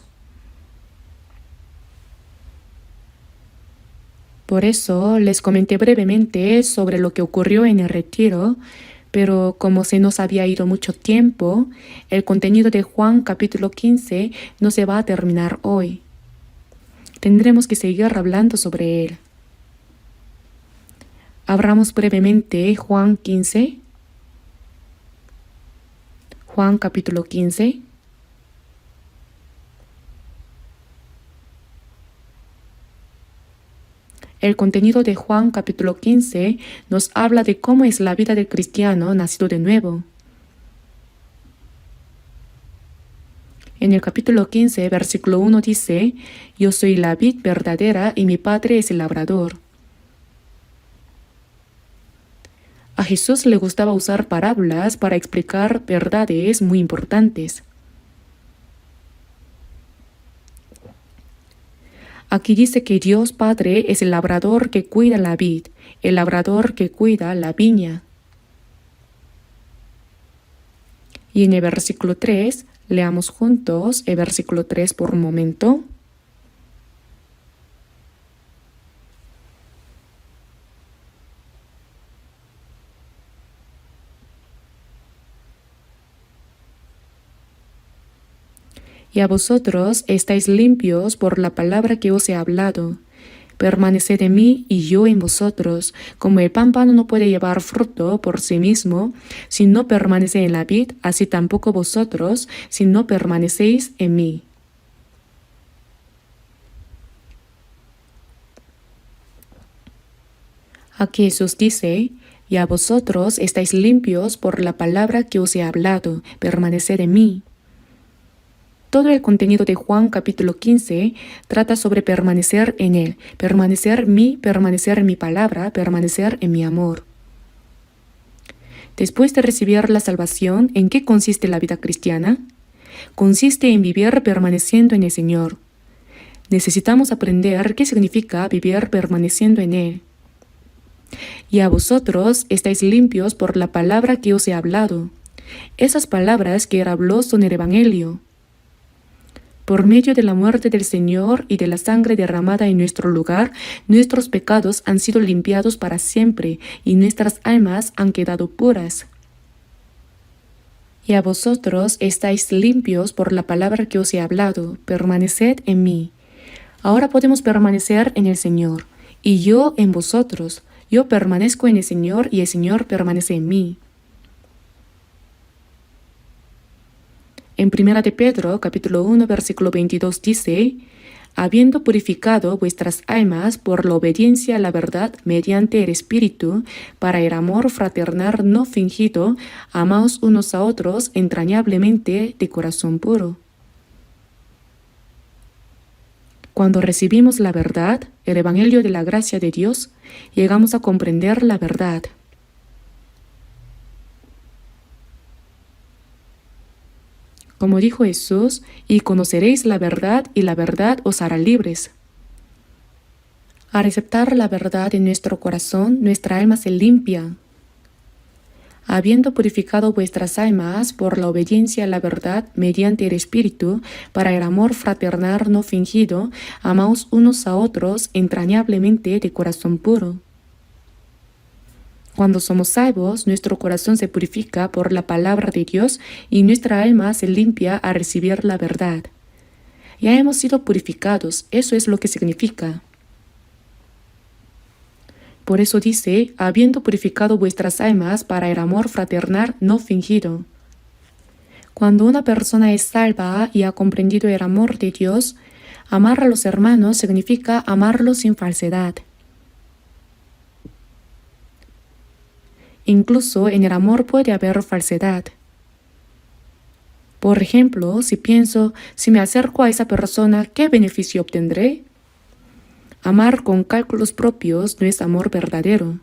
Por eso les comenté brevemente sobre lo que ocurrió en el retiro, pero como se nos había ido mucho tiempo, el contenido de Juan capítulo 15 no se va a terminar hoy. Tendremos que seguir hablando sobre él. Abramos brevemente Juan 15. Juan capítulo 15. El contenido de Juan capítulo 15 nos habla de cómo es la vida del cristiano nacido de nuevo. En el capítulo 15, versículo 1 dice, «Yo soy la vid verdadera y mi Padre es el labrador». A Jesús le gustaba usar parábolas para explicar verdades muy importantes. Aquí dice que Dios Padre es el labrador que cuida la vid, el labrador que cuida la viña. Y en el versículo 3, leamos juntos el versículo 3 por un momento. Y a vosotros estáis limpios por la palabra que os he hablado. Permaneced en mí y yo en vosotros, como el pámpano no puede llevar fruto por sí mismo, si no permanece en la vid, así tampoco vosotros, si no permanecéis en mí. Aquí Jesús dice, y a vosotros estáis limpios por la palabra que os he hablado, permaneced en mí. Todo el contenido de Juan capítulo 15 trata sobre permanecer en Él, permanecer en mi palabra, permanecer en mi amor. Después de recibir la salvación, ¿en qué consiste la vida cristiana? Consiste en vivir permaneciendo en el Señor. Necesitamos aprender qué significa vivir permaneciendo en Él. Y a vosotros estáis limpios por la palabra que os he hablado. Esas palabras que Él habló son el Evangelio. Por medio de la muerte del Señor y de la sangre derramada en nuestro lugar, nuestros pecados han sido limpiados para siempre y nuestras almas han quedado puras. Y a vosotros estáis limpios por la palabra que os he hablado, permaneced en mí. Ahora podemos permanecer en el Señor, y yo en vosotros. Yo permanezco en el Señor y el Señor permanece en mí. En 1 de Pedro, capítulo 1, versículo 22 dice, habiendo purificado vuestras almas por la obediencia a la verdad mediante el Espíritu, para el amor fraternal no fingido, amaos unos a otros entrañablemente de corazón puro. Cuando recibimos la verdad, el Evangelio de la gracia de Dios, llegamos a comprender la verdad. Como dijo Jesús, y conoceréis la verdad y la verdad os hará libres. Al aceptar la verdad en nuestro corazón, nuestra alma se limpia. Habiendo purificado vuestras almas por la obediencia a la verdad mediante el Espíritu, para el amor fraternal no fingido, amaos unos a otros entrañablemente de corazón puro. Cuando somos salvos, nuestro corazón se purifica por la palabra de Dios y nuestra alma se limpia al recibir la verdad. Ya hemos sido purificados, eso es lo que significa. Por eso dice, habiendo purificado vuestras almas para el amor fraternal no fingido. Cuando una persona es salva y ha comprendido el amor de Dios, amar a los hermanos significa amarlos sin falsedad. Incluso en el amor puede haber falsedad. Por ejemplo, si pienso, si me acerco a esa persona, ¿qué beneficio obtendré? Amar con cálculos propios no es amor verdadero.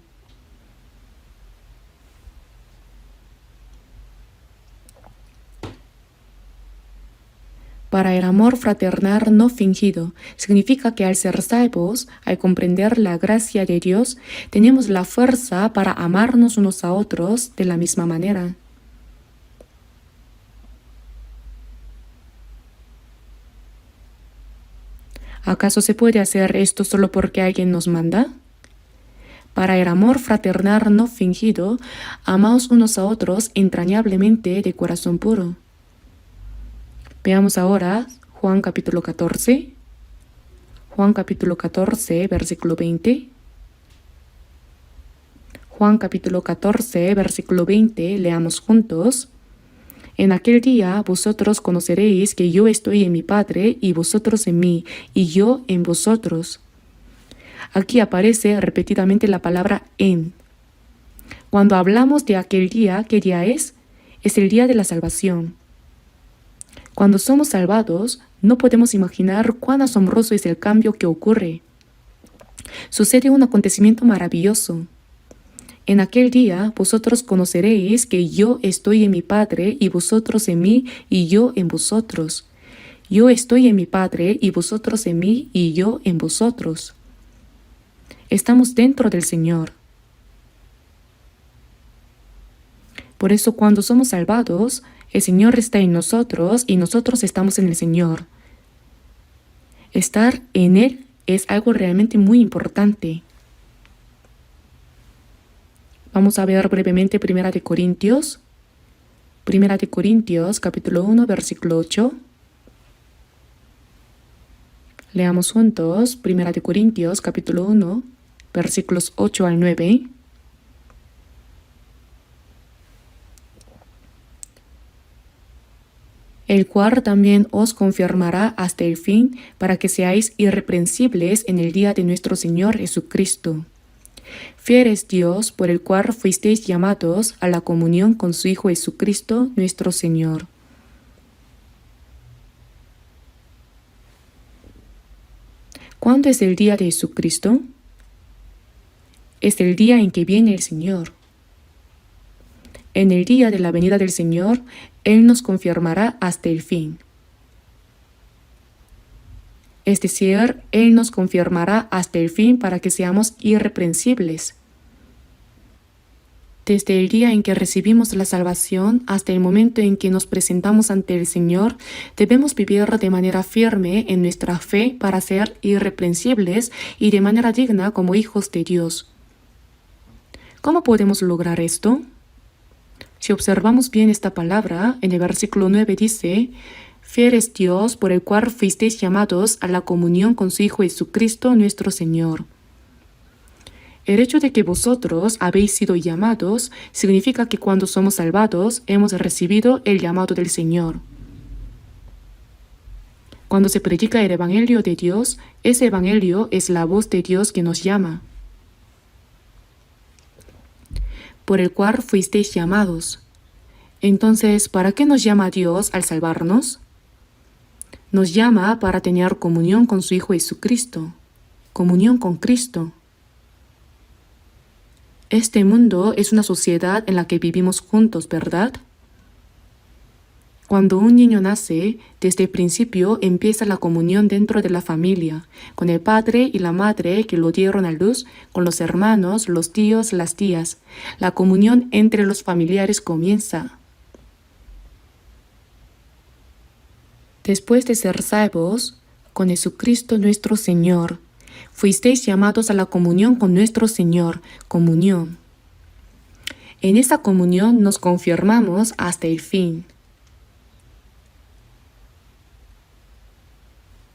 Para el amor fraternal no fingido, significa que al ser salvos, al comprender la gracia de Dios, tenemos la fuerza para amarnos unos a otros de la misma manera. ¿Acaso se puede hacer esto solo porque alguien nos manda? Para el amor fraternal no fingido, amaos unos a otros entrañablemente de corazón puro. Veamos ahora Juan capítulo 14. Juan capítulo 14, versículo 20. Juan capítulo 14, versículo 20, leamos juntos. En aquel día vosotros conoceréis que yo estoy en mi Padre y vosotros en mí, y yo en vosotros. Aquí aparece repetidamente la palabra en. Cuando hablamos de aquel día, ¿qué día es? Es el día de la salvación. Cuando somos salvados, no podemos imaginar cuán asombroso es el cambio que ocurre. Sucede un acontecimiento maravilloso. En aquel día vosotros conoceréis que yo estoy en mi Padre y vosotros en mí y yo en vosotros. Yo estoy en mi Padre y vosotros en mí y yo en vosotros. Estamos dentro del Señor. Por eso cuando somos salvados, el Señor está en nosotros y nosotros estamos en el Señor. Estar en Él es algo realmente muy importante. Vamos a ver brevemente Primera de Corintios capítulo 1, versículo 8. Leamos juntos Primera de Corintios capítulo 1, versículos 8 al 9. El cual también os confirmará hasta el fin, para que seáis irreprensibles en el día de nuestro Señor Jesucristo. Fiel es Dios, por el cual fuisteis llamados a la comunión con su Hijo Jesucristo, nuestro Señor. ¿Cuándo es el día de Jesucristo? Es el día en que viene el Señor. En el día de la venida del Señor, Él nos confirmará hasta el fin. Es decir, Él nos confirmará hasta el fin para que seamos irreprensibles. Desde el día en que recibimos la salvación hasta el momento en que nos presentamos ante el Señor, debemos vivir de manera firme en nuestra fe para ser irreprensibles y de manera digna como hijos de Dios. ¿Cómo podemos lograr esto? Si observamos bien esta palabra, en el versículo 9 dice: Fiel es Dios, por el cual fuisteis llamados a la comunión con su Hijo Jesucristo nuestro Señor. El hecho de que vosotros habéis sido llamados significa que cuando somos salvados hemos recibido el llamado del Señor. Cuando se predica el Evangelio de Dios, ese Evangelio es la voz de Dios que nos llama. Por el cual fuisteis llamados. Entonces, ¿para qué nos llama Dios al salvarnos? Nos llama para tener comunión con su Hijo Jesucristo, comunión con Cristo. Este mundo es una sociedad en la que vivimos juntos, ¿verdad? Cuando un niño nace, desde el principio empieza la comunión dentro de la familia, con el padre y la madre que lo dieron a luz, con los hermanos, los tíos, las tías. La comunión entre los familiares comienza. Después de ser salvos, con Jesucristo nuestro Señor, fuisteis llamados a la comunión con nuestro Señor, comunión. En esa comunión nos confirmamos hasta el fin.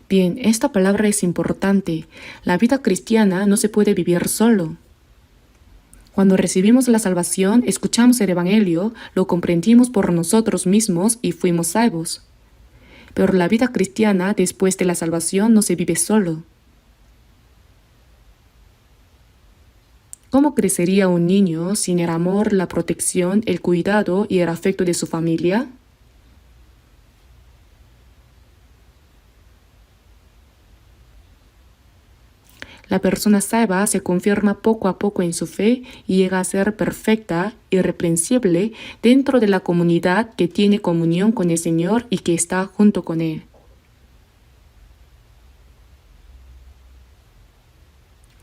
Bien, esta palabra es importante. La vida cristiana no se puede vivir solo. Cuando recibimos la salvación, escuchamos el Evangelio, lo comprendimos por nosotros mismos y fuimos salvos. Pero la vida cristiana después de la salvación no se vive solo. ¿Cómo crecería un niño sin el amor, la protección, el cuidado y el afecto de su familia? La persona salva se confirma poco a poco en su fe y llega a ser perfecta, irreprensible dentro de la comunidad que tiene comunión con el Señor y que está junto con Él.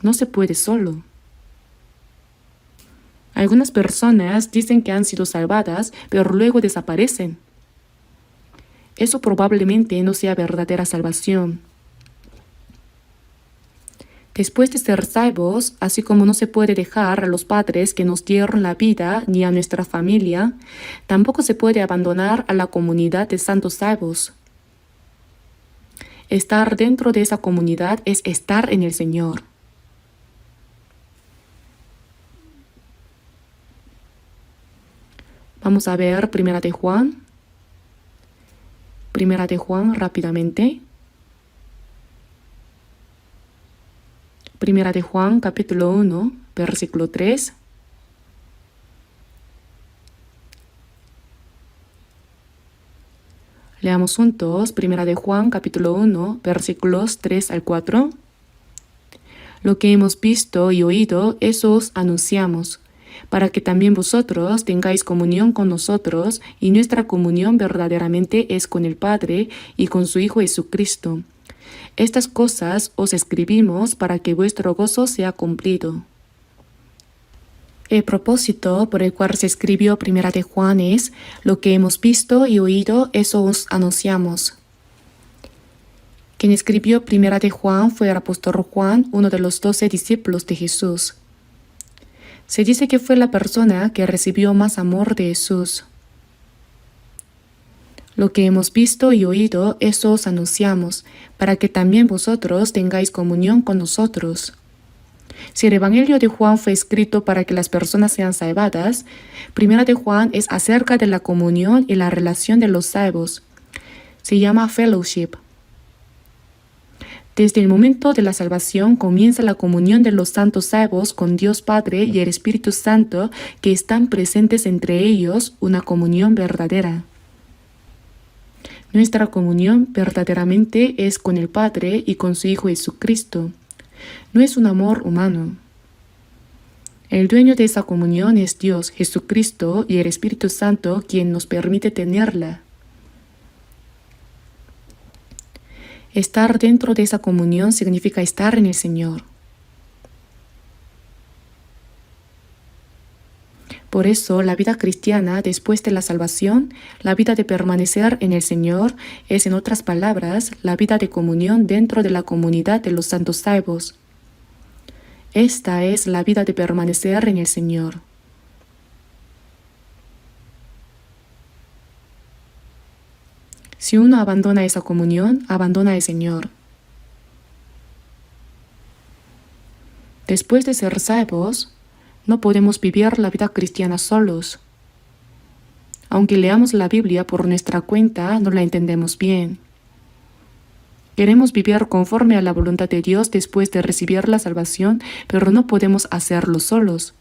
No se puede solo. Algunas personas dicen que han sido salvadas, pero luego desaparecen. Eso probablemente no sea verdadera salvación. Después de ser salvos, así como no se puede dejar a los padres que nos dieron la vida ni a nuestra familia, tampoco se puede abandonar a la comunidad de santos salvos. Estar dentro de esa comunidad es estar en el Señor. Vamos a ver Primera de Juan. Primera de Juan rápidamente. Primera de Juan, capítulo 1, versículo 3. Leamos juntos Primera de Juan, capítulo 1, versículos 3 al 4. Lo que hemos visto y oído, eso os anunciamos, para que también vosotros tengáis comunión con nosotros, y nuestra comunión verdaderamente es con el Padre y con su Hijo Jesucristo. Estas cosas os escribimos para que vuestro gozo sea cumplido. El propósito por el cual se escribió Primera de Juan es: lo que hemos visto y oído, eso os anunciamos. Quien escribió Primera de Juan fue el apóstol Juan, uno de los 12 discípulos de Jesús. Se dice que fue la persona que recibió más amor de Jesús. Lo que hemos visto y oído, eso os anunciamos, para que también vosotros tengáis comunión con nosotros. Si el Evangelio de Juan fue escrito para que las personas sean salvadas, Primera de Juan es acerca de la comunión y la relación de los salvos. Se llama fellowship. Desde el momento de la salvación comienza la comunión de los santos salvos con Dios Padre y el Espíritu Santo, que están presentes entre ellos, una comunión verdadera. Nuestra comunión verdaderamente es con el Padre y con su Hijo Jesucristo. No es un amor humano. El dueño de esa comunión es Dios, Jesucristo y el Espíritu Santo, quien nos permite tenerla. Estar dentro de esa comunión significa estar en el Señor. Por eso, la vida cristiana después de la salvación, la vida de permanecer en el Señor, es, en otras palabras, la vida de comunión dentro de la comunidad de los santos salvos. Esta es la vida de permanecer en el Señor. Si uno abandona esa comunión, abandona al Señor. Después de ser salvos, no podemos vivir la vida cristiana solos. Aunque leamos la Biblia por nuestra cuenta, no la entendemos bien. Queremos vivir conforme a la voluntad de Dios después de recibir la salvación, pero no podemos hacerlo solos.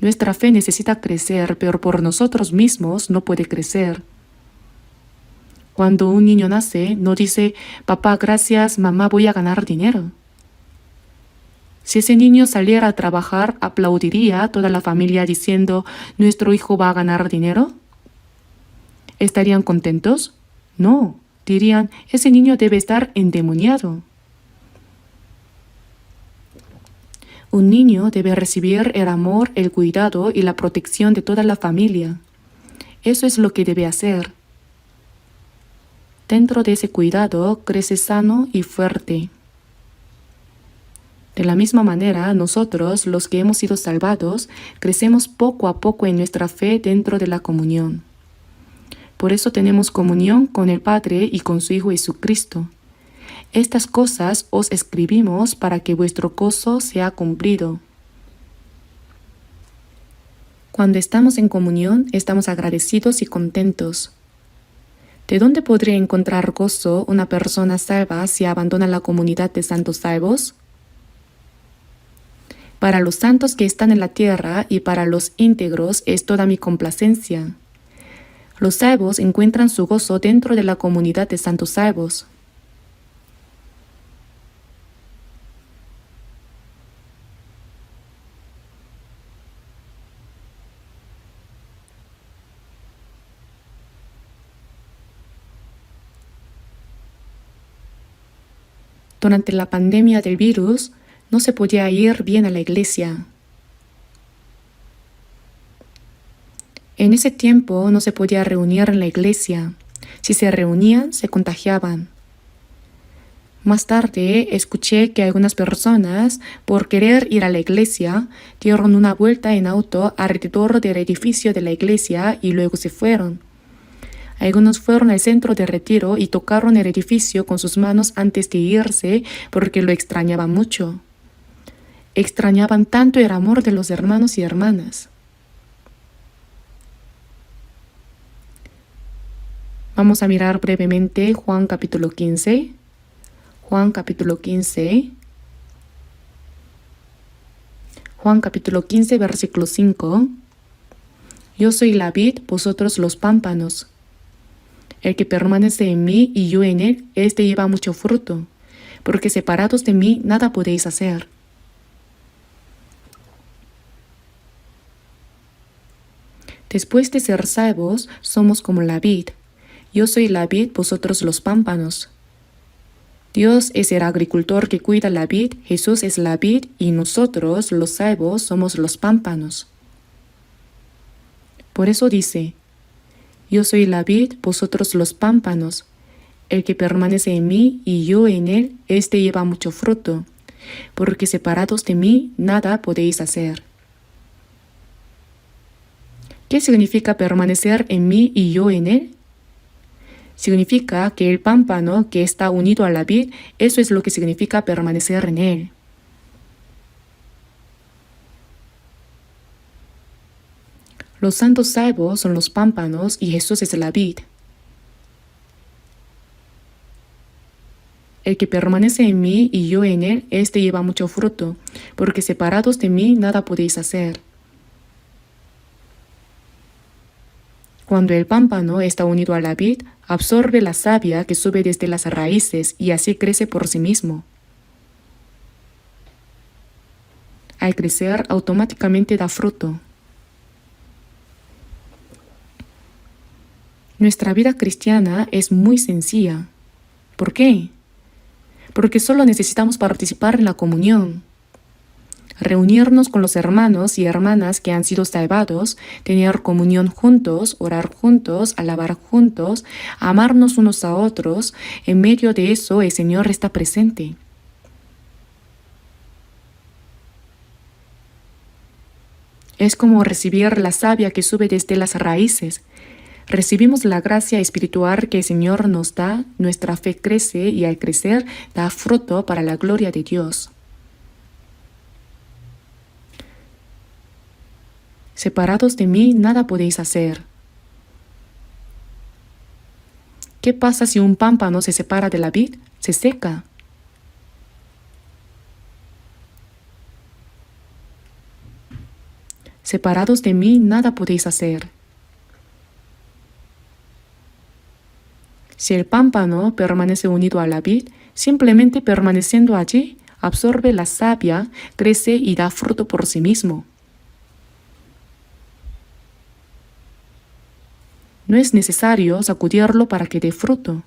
Nuestra fe necesita crecer, pero por nosotros mismos no puede crecer. Cuando un niño nace, no dice: papá, gracias, mamá, voy a ganar dinero. Si ese niño saliera a trabajar, ¿aplaudiría a toda la familia diciendo: nuestro hijo va a ganar dinero? ¿Estarían contentos? No, dirían, ese niño debe estar endemoniado. Un niño debe recibir el amor, el cuidado y la protección de toda la familia. Eso es lo que debe hacer. Dentro de ese cuidado crece sano y fuerte. De la misma manera, nosotros, los que hemos sido salvados, crecemos poco a poco en nuestra fe dentro de la comunión. Por eso tenemos comunión con el Padre y con su Hijo Jesucristo. Estas cosas os escribimos para que vuestro gozo sea cumplido. Cuando estamos en comunión, estamos agradecidos y contentos. ¿De dónde podría encontrar gozo una persona salva si abandona la comunidad de santos salvos? Para los santos que están en la tierra y para los íntegros es toda mi complacencia. Los salvos encuentran su gozo dentro de la comunidad de santos salvos. Durante la pandemia del virus, no se podía ir bien a la iglesia. En ese tiempo no se podía reunir en la iglesia. Si se reunían, se contagiaban. Más tarde escuché que algunas personas, por querer ir a la iglesia, dieron una vuelta en auto alrededor del edificio de la iglesia y luego se fueron. Algunos fueron al centro de retiro y tocaron el edificio con sus manos antes de irse porque lo extrañaban mucho. Extrañaban tanto el amor de los hermanos y hermanas. Vamos a mirar brevemente Juan capítulo 15. Juan capítulo 15. Juan capítulo 15, versículo 5. Yo soy la vid, vosotros los pámpanos. El que permanece en mí y yo en él, éste lleva mucho fruto, porque separados de mí nada podéis hacer. Después de ser salvos, somos como la vid. Yo soy la vid, vosotros los pámpanos. Dios es el agricultor que cuida la vid, Jesús es la vid y nosotros, los salvos, somos los pámpanos. Por eso dice, yo soy la vid, vosotros los pámpanos. El que permanece en mí y yo en él, éste lleva mucho fruto, porque separados de mí nada podéis hacer. ¿Qué significa permanecer en mí y yo en él? Significa que el pámpano que está unido a la vid, eso es lo que significa permanecer en él. Los santos salvos son los pámpanos y Jesús es la vid. El que permanece en mí y yo en él, éste lleva mucho fruto, porque separados de mí nada podéis hacer. Cuando el pámpano está unido a la vid, absorbe la savia que sube desde las raíces y así crece por sí mismo. Al crecer, automáticamente da fruto. Nuestra vida cristiana es muy sencilla. ¿Por qué? Porque solo necesitamos participar en la comunión, reunirnos con los hermanos y hermanas que han sido salvados, tener comunión juntos, orar juntos, alabar juntos, amarnos unos a otros. En medio de eso el Señor está presente. Es como recibir la savia que sube desde las raíces. Recibimos la gracia espiritual que el Señor nos da, nuestra fe crece y al crecer da fruto para la gloria de Dios. Separados de mí nada podéis hacer. ¿Qué pasa si un pámpano se separa de la vid? Se seca. Separados de mí nada podéis hacer. Si el pámpano permanece unido a la vid, simplemente permaneciendo allí, absorbe la savia, crece y da fruto por sí mismo. No es necesario sacudirlo para que dé fruto.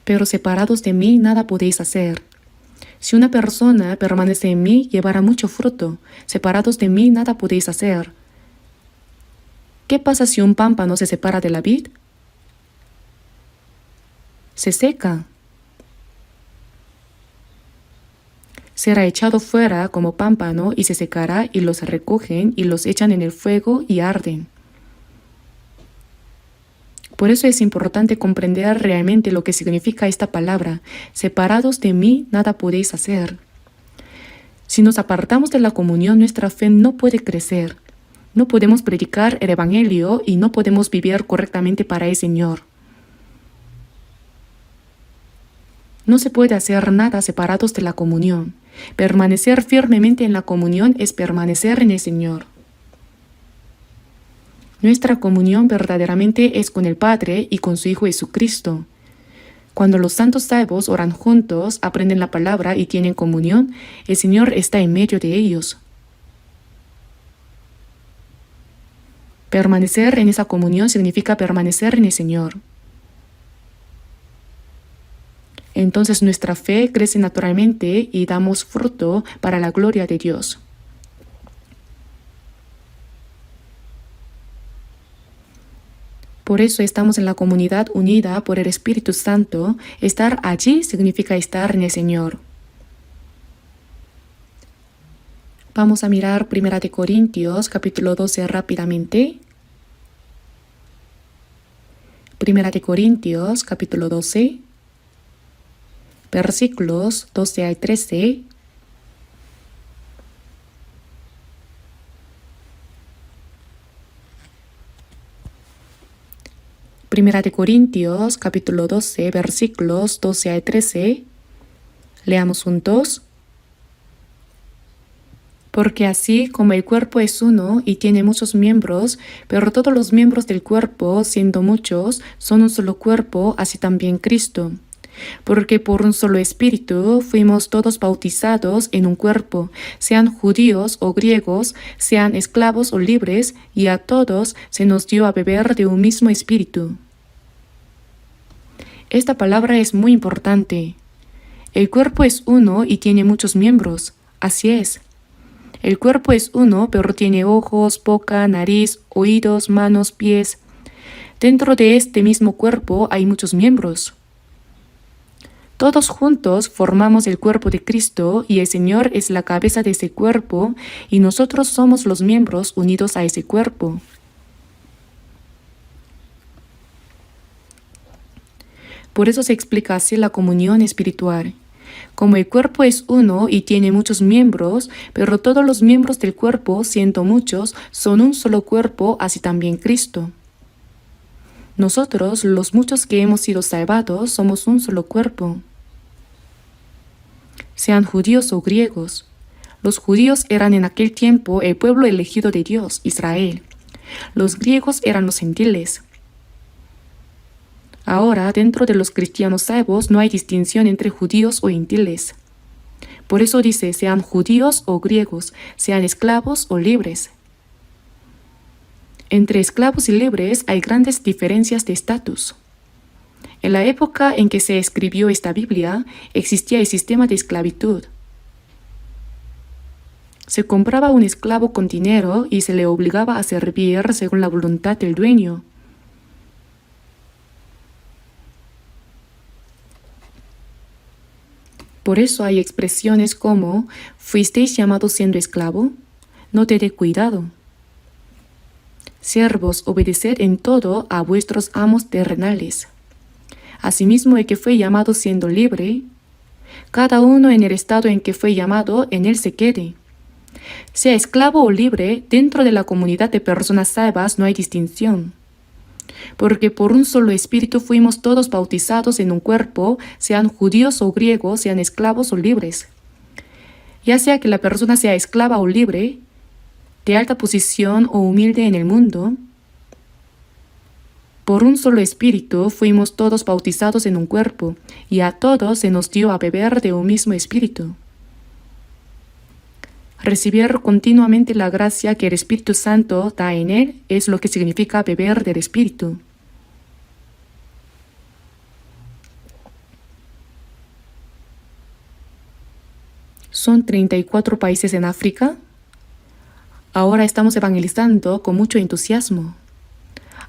Pero separados de mí nada podéis hacer. Si una persona permanece en mí, llevará mucho fruto. Separados de mí nada podéis hacer. ¿Qué pasa si un pámpano se separa de la vid? Se seca. Será echado fuera como pámpano y se secará, y los recogen y los echan en el fuego y arden. Por eso es importante comprender realmente lo que significa esta palabra. Separados de mí, nada podéis hacer. Si nos apartamos de la comunión, nuestra fe no puede crecer. No podemos predicar el Evangelio y no podemos vivir correctamente para el Señor. No se puede hacer nada separados de la comunión. Permanecer firmemente en la comunión es permanecer en el Señor. Nuestra comunión verdaderamente es con el Padre y con su Hijo Jesucristo. Cuando los santos salvos oran juntos, aprenden la palabra y tienen comunión, el Señor está en medio de ellos. Permanecer en esa comunión significa permanecer en el Señor. Entonces nuestra fe crece naturalmente y damos fruto para la gloria de Dios. Por eso estamos en la comunidad unida por el Espíritu Santo. Estar allí significa estar en el Señor. Vamos a mirar 1 Corintios capítulo 12 rápidamente. 1 Corintios capítulo 12, versículos 12 al 13. Primera de Corintios, capítulo 12, versículos 12 al 13. Leamos juntos. Porque así como el cuerpo es uno y tiene muchos miembros, pero todos los miembros del cuerpo, siendo muchos, son un solo cuerpo, así también Cristo. Porque por un solo espíritu fuimos todos bautizados en un cuerpo, sean judíos o griegos, sean esclavos o libres, y a todos se nos dio a beber de un mismo espíritu. Esta palabra es muy importante. El cuerpo es uno y tiene muchos miembros. Así es. El cuerpo es uno, pero tiene ojos, boca, nariz, oídos, manos, pies. Dentro de este mismo cuerpo hay muchos miembros. Todos juntos formamos el cuerpo de Cristo y el Señor es la cabeza de ese cuerpo y nosotros somos los miembros unidos a ese cuerpo. Por eso se explica así la comunión espiritual. Como el cuerpo es uno y tiene muchos miembros, pero todos los miembros del cuerpo, siendo muchos, son un solo cuerpo, así también Cristo. Nosotros, los muchos que hemos sido salvados, somos un solo cuerpo. Sean judíos o griegos. Los judíos eran en aquel tiempo el pueblo elegido de Dios, Israel. Los griegos eran los gentiles. Ahora, dentro de los cristianos salvos no hay distinción entre judíos o gentiles. Por eso dice, sean judíos o griegos, sean esclavos o libres. Entre esclavos y libres hay grandes diferencias de estatus. En la época en que se escribió esta Biblia, existía el sistema de esclavitud. Se compraba un esclavo con dinero y se le obligaba a servir según la voluntad del dueño. Por eso hay expresiones como, ¿fuisteis llamados siendo esclavo? No te dé cuidado. Siervos, obedeced en todo a vuestros amos terrenales. Asimismo, el que fue llamado siendo libre, cada uno en el estado en que fue llamado, en él se quede. Sea esclavo o libre, dentro de la comunidad de personas salvas no hay distinción. Porque por un solo espíritu fuimos todos bautizados en un cuerpo, sean judíos o griegos, sean esclavos o libres. Ya sea que la persona sea esclava o libre, de alta posición o humilde en el mundo, por un solo espíritu fuimos todos bautizados en un cuerpo, y a todos se nos dio a beber de un mismo espíritu. Recibir continuamente la gracia que el Espíritu Santo da en él es lo que significa beber del Espíritu. Son 34 países en África. Ahora estamos evangelizando con mucho entusiasmo.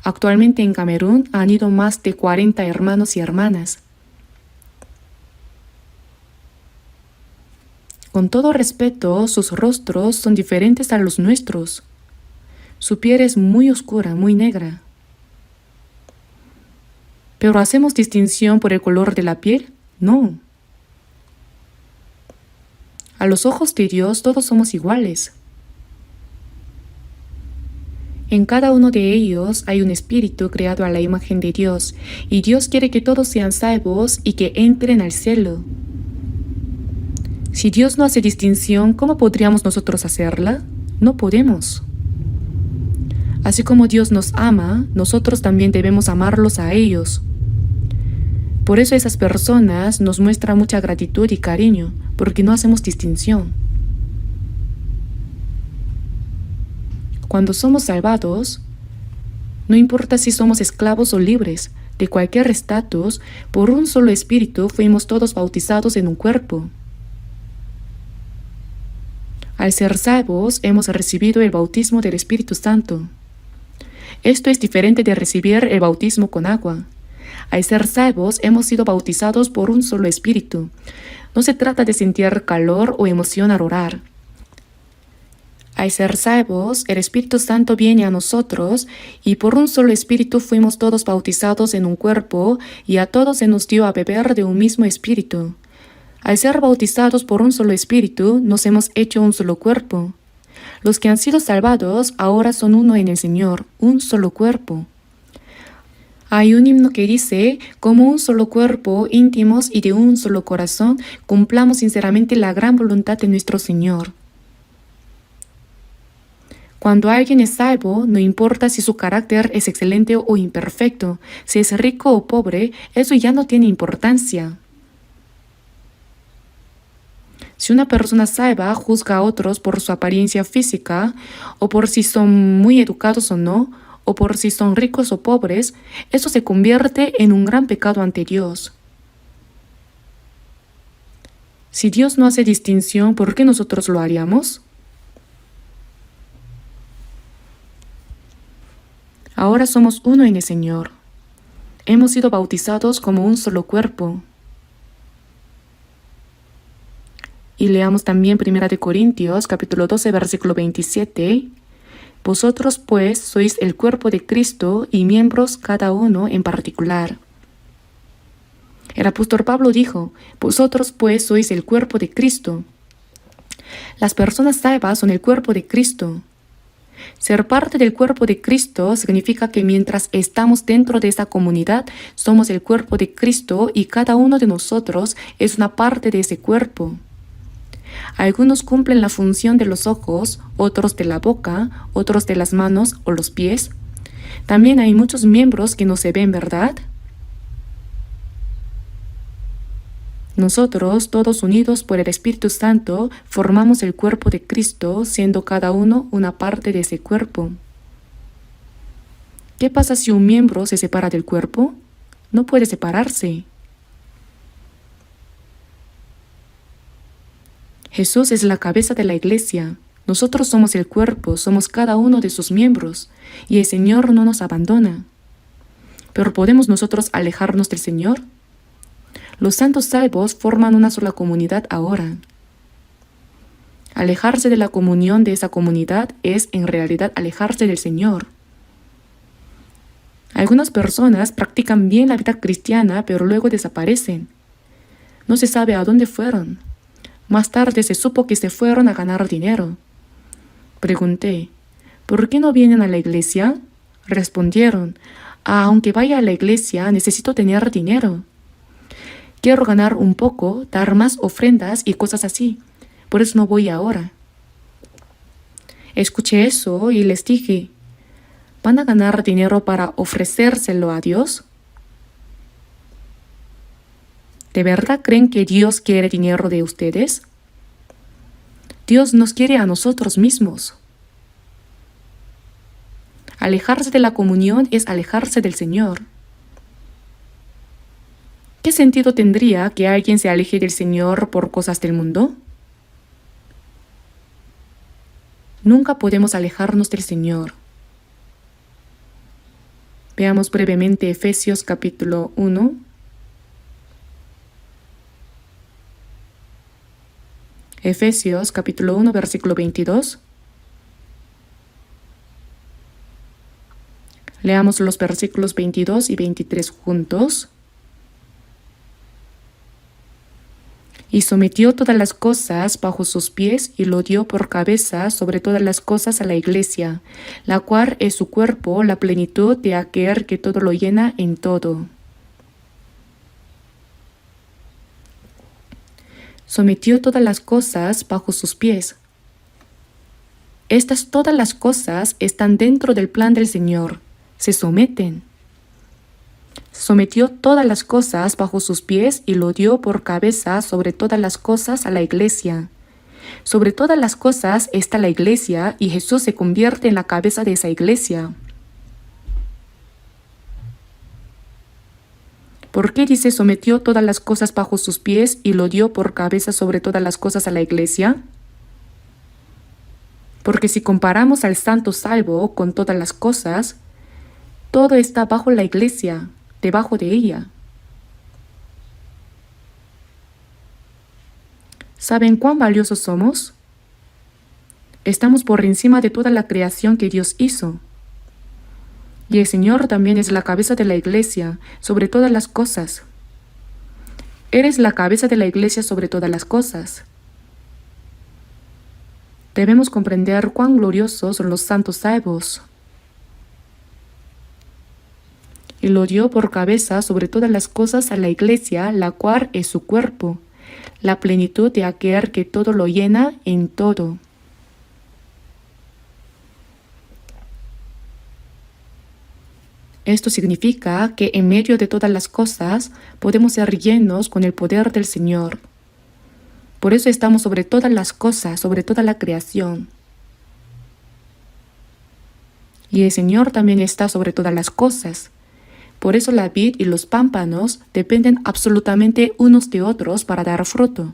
Actualmente en Camerún han ido más de 40 hermanos y hermanas. Con todo respeto, sus rostros son diferentes a los nuestros. Su piel es muy oscura, muy negra. ¿Pero hacemos distinción por el color de la piel? No. A los ojos de Dios todos somos iguales. En cada uno de ellos hay un espíritu creado a la imagen de Dios, y Dios quiere que todos sean salvos y que entren al cielo. Si Dios no hace distinción, ¿cómo podríamos nosotros hacerla? No podemos. Así como Dios nos ama, nosotros también debemos amarlos a ellos. Por eso esas personas nos muestran mucha gratitud y cariño, porque no hacemos distinción. Cuando somos salvados, no importa si somos esclavos o libres, de cualquier estatus, por un solo espíritu fuimos todos bautizados en un cuerpo. Al ser salvos, hemos recibido el bautismo del Espíritu Santo. Esto es diferente de recibir el bautismo con agua. Al ser salvos, hemos sido bautizados por un solo espíritu. No se trata de sentir calor o emoción al orar. Al ser salvos, el Espíritu Santo viene a nosotros y por un solo espíritu fuimos todos bautizados en un cuerpo y a todos se nos dio a beber de un mismo espíritu. Al ser bautizados por un solo espíritu, nos hemos hecho un solo cuerpo. Los que han sido salvados ahora son uno en el Señor, un solo cuerpo. Hay un himno que dice, como un solo cuerpo, íntimos y de un solo corazón, cumplamos sinceramente la gran voluntad de nuestro Señor. Cuando alguien es salvo, no importa si su carácter es excelente o imperfecto, si es rico o pobre, eso ya no tiene importancia. Si una persona salva juzga a otros por su apariencia física, o por si son muy educados o no, o por si son ricos o pobres, eso se convierte en un gran pecado ante Dios. Si Dios no hace distinción, ¿por qué nosotros lo haríamos? Ahora somos uno en el Señor. Hemos sido bautizados como un solo cuerpo. Y leamos también 1 Corintios, capítulo 12, versículo 27. Vosotros pues sois el cuerpo de Cristo y miembros cada uno en particular. El apóstol Pablo dijo, vosotros pues sois el cuerpo de Cristo. Las personas salvas son el cuerpo de Cristo. Ser parte del cuerpo de Cristo significa que mientras estamos dentro de esa comunidad, somos el cuerpo de Cristo y cada uno de nosotros es una parte de ese cuerpo. Algunos cumplen la función de los ojos, otros de la boca, otros de las manos o los pies. También hay muchos miembros que no se ven, ¿verdad? Nosotros, todos unidos por el Espíritu Santo, formamos el cuerpo de Cristo, siendo cada uno una parte de ese cuerpo. ¿Qué pasa si un miembro se separa del cuerpo? No puede separarse. Jesús es la cabeza de la iglesia. Nosotros somos el cuerpo, somos cada uno de sus miembros, y el Señor no nos abandona. ¿Pero podemos nosotros alejarnos del Señor? Los santos salvos forman una sola comunidad ahora. Alejarse de la comunión de esa comunidad es en realidad alejarse del Señor. Algunas personas practican bien la vida cristiana, pero luego desaparecen. No se sabe a dónde fueron. Más tarde se supo que se fueron a ganar dinero. Pregunté, ¿por qué no vienen a la iglesia? Respondieron, aunque vaya a la iglesia, necesito tener dinero. Quiero ganar un poco, dar más ofrendas y cosas así. Por eso no voy ahora. Escuché eso y les dije, ¿van a ganar dinero para ofrecérselo a Dios? ¿De verdad creen que Dios quiere dinero de ustedes? Dios nos quiere a nosotros mismos. Alejarse de la comunión es alejarse del Señor. ¿Qué sentido tendría que alguien se aleje del Señor por cosas del mundo? Nunca podemos alejarnos del Señor. Veamos brevemente Efesios capítulo 1. Efesios capítulo 1, versículo 22. Leamos los versículos 22 y 23 juntos. Y sometió todas las cosas bajo sus pies y lo dio por cabeza sobre todas las cosas a la Iglesia, la cual es su cuerpo, la plenitud de aquel que todo lo llena en todo. Sometió todas las cosas bajo sus pies. Estas todas las cosas están dentro del plan del Señor. Se someten. Sometió todas las cosas bajo sus pies y lo dio por cabeza sobre todas las cosas a la Iglesia. Sobre todas las cosas está la Iglesia y Jesús se convierte en la cabeza de esa Iglesia. ¿Por qué dice sometió todas las cosas bajo sus pies y lo dio por cabeza sobre todas las cosas a la Iglesia? Porque si comparamos al santo salvo con todas las cosas, todo está bajo la Iglesia, debajo de ella. ¿Saben cuán valiosos somos? Estamos por encima de toda la creación que Dios hizo. Y el Señor también es la cabeza de la Iglesia sobre todas las cosas. Eres la cabeza de la Iglesia sobre todas las cosas. Debemos comprender cuán gloriosos son los santos salvos. Y lo dio por cabeza sobre todas las cosas a la Iglesia, la cual es su cuerpo, la plenitud de aquel que todo lo llena en todo. Esto significa que en medio de todas las cosas podemos ser llenos con el poder del Señor. Por eso estamos sobre todas las cosas, sobre toda la creación. Y el Señor también está sobre todas las cosas. Por eso la vid y los pámpanos dependen absolutamente unos de otros para dar fruto.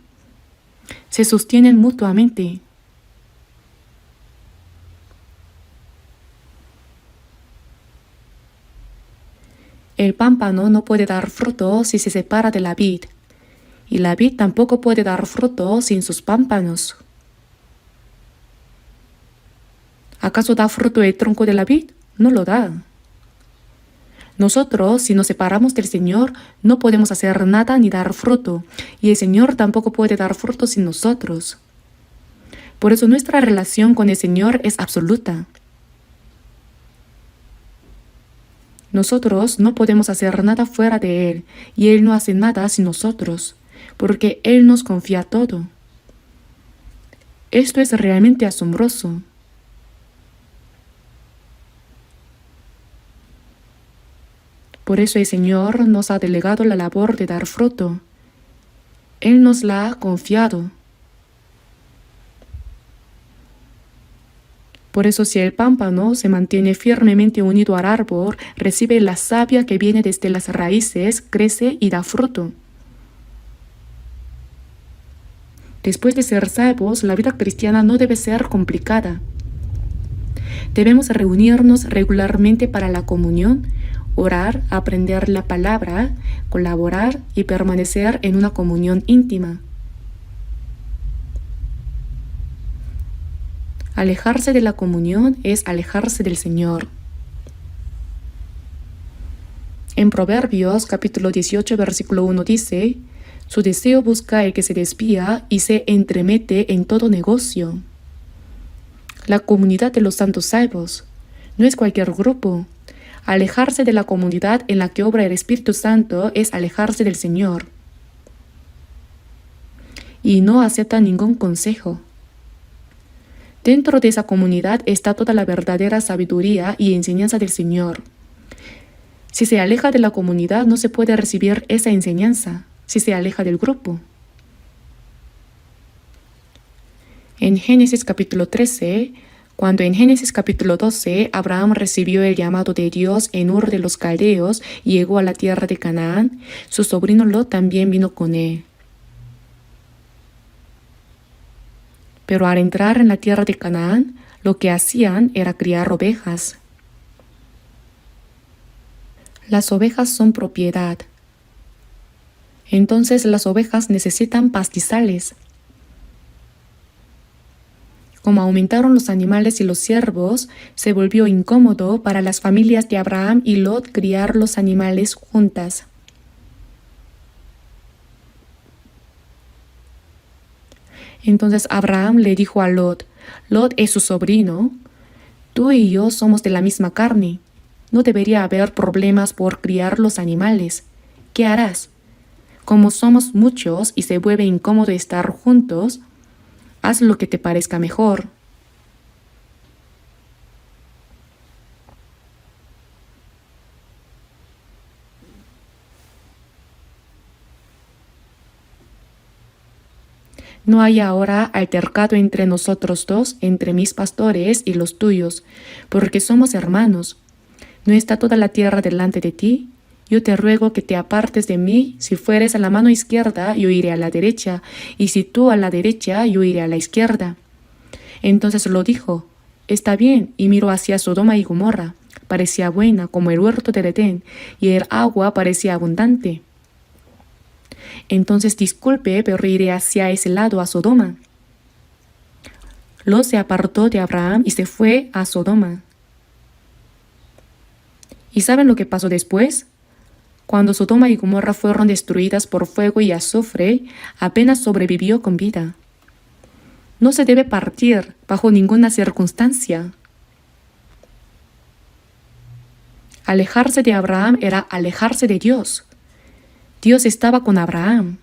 Se sostienen mutuamente. El pámpano no puede dar fruto si se separa de la vid, y la vid tampoco puede dar fruto sin sus pámpanos. ¿Acaso da fruto el tronco de la vid? No lo da. Nosotros, si nos separamos del Señor, no podemos hacer nada ni dar fruto, y el Señor tampoco puede dar fruto sin nosotros. Por eso nuestra relación con el Señor es absoluta. Nosotros no podemos hacer nada fuera de Él, y Él no hace nada sin nosotros, porque Él nos confía todo. Esto es realmente asombroso. Por eso el Señor nos ha delegado la labor de dar fruto. Él nos la ha confiado. Por eso si el pámpano se mantiene firmemente unido al árbol, recibe la savia que viene desde las raíces, crece y da fruto. Después de ser salvos, la vida cristiana no debe ser complicada. Debemos reunirnos regularmente para la comunión, orar, aprender la palabra, colaborar y permanecer en una comunión íntima. Alejarse de la comunión es alejarse del Señor. En Proverbios capítulo 18, versículo 1 dice, su deseo busca el que se desvía y se entremete en todo negocio. La comunidad de los santos salvos no es cualquier grupo. Alejarse de la comunidad en la que obra el Espíritu Santo es alejarse del Señor. Y no acepta ningún consejo. Dentro de esa comunidad está toda la verdadera sabiduría y enseñanza del Señor. Si se aleja de la comunidad, no se puede recibir esa enseñanza, si se aleja del grupo. En Génesis capítulo 13, cuando en Génesis capítulo 12 Abraham recibió el llamado de Dios en Ur de los Caldeos y llegó a la tierra de Canaán, su sobrino Lot también vino con él. Pero al entrar en la tierra de Canaán, lo que hacían era criar ovejas. Las ovejas son propiedad. Entonces las ovejas necesitan pastizales. Como aumentaron los animales y los ciervos, se volvió incómodo para las familias de Abraham y Lot criar los animales juntas. Entonces Abraham le dijo a Lot, Lot es su sobrino, tú y yo somos de la misma carne. No debería haber problemas por criar los animales. ¿Qué harás? Como somos muchos y se vuelve incómodo estar juntos, haz lo que te parezca mejor. No hay ahora altercado entre nosotros dos, entre mis pastores y los tuyos, porque somos hermanos. ¿No está toda la tierra delante de ti? Yo te ruego que te apartes de mí. Si fueres a la mano izquierda, yo iré a la derecha, y si tú a la derecha, yo iré a la izquierda. Entonces lo dijo, está bien, y miró hacia Sodoma y Gomorra. Parecía buena como el huerto de Edén, y el agua parecía abundante. Entonces disculpe, pero iré hacia ese lado a Sodoma. Lot se apartó de Abraham y se fue a Sodoma. ¿Y saben lo que pasó después? Cuando Sodoma y Gomorra fueron destruidas por fuego y azufre, apenas sobrevivió con vida. No se debe partir bajo ninguna circunstancia. Alejarse de Abraham era alejarse de Dios. Dios estaba con Abraham.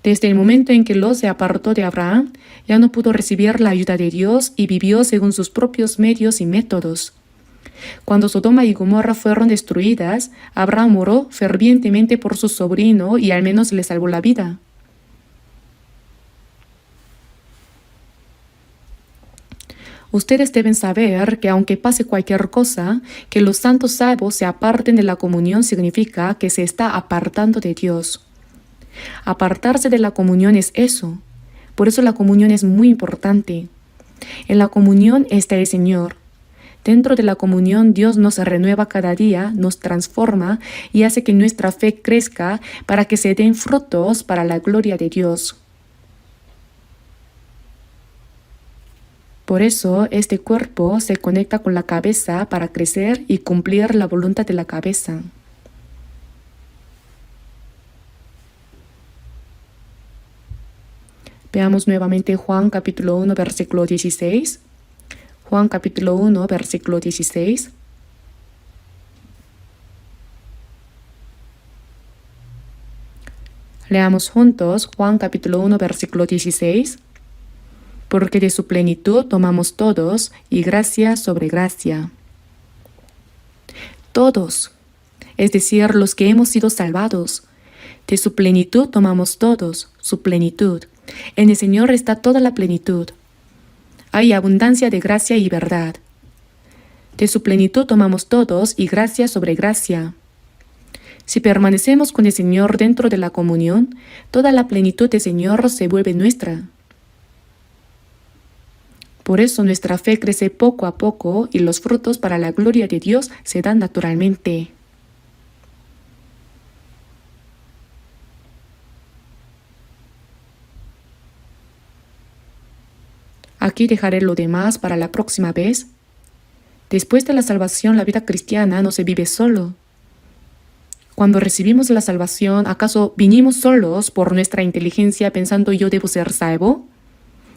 Desde el momento en que Lot se apartó de Abraham, ya no pudo recibir la ayuda de Dios y vivió según sus propios medios y métodos. Cuando Sodoma y Gomorra fueron destruidas, Abraham oró fervientemente por su sobrino y al menos le salvó la vida. Ustedes deben saber que aunque pase cualquier cosa, que los santos salvos se aparten de la comunión significa que se está apartando de Dios. Apartarse de la comunión es eso. Por eso la comunión es muy importante. En la comunión está el Señor. Dentro de la comunión Dios nos renueva cada día, nos transforma y hace que nuestra fe crezca para que se den frutos para la gloria de Dios. Por eso este cuerpo se conecta con la cabeza para crecer y cumplir la voluntad de la cabeza. Veamos nuevamente Juan capítulo 1 versículo 16. Juan capítulo 1 versículo 16. Leamos juntos Juan capítulo 1 versículo 16. Porque de su plenitud tomamos todos y gracia sobre gracia. Todos, es decir, los que hemos sido salvados. De su plenitud tomamos todos, su plenitud. En el Señor está toda la plenitud. Hay abundancia de gracia y verdad. De su plenitud tomamos todos y gracia sobre gracia. Si permanecemos con el Señor dentro de la comunión, toda la plenitud del Señor se vuelve nuestra. Por eso nuestra fe crece poco a poco y los frutos para la gloria de Dios se dan naturalmente. Aquí dejaré lo demás para la próxima vez. Después de la salvación, la vida cristiana no se vive solo. Cuando recibimos la salvación, ¿acaso vinimos solos por nuestra inteligencia pensando yo debo ser salvo?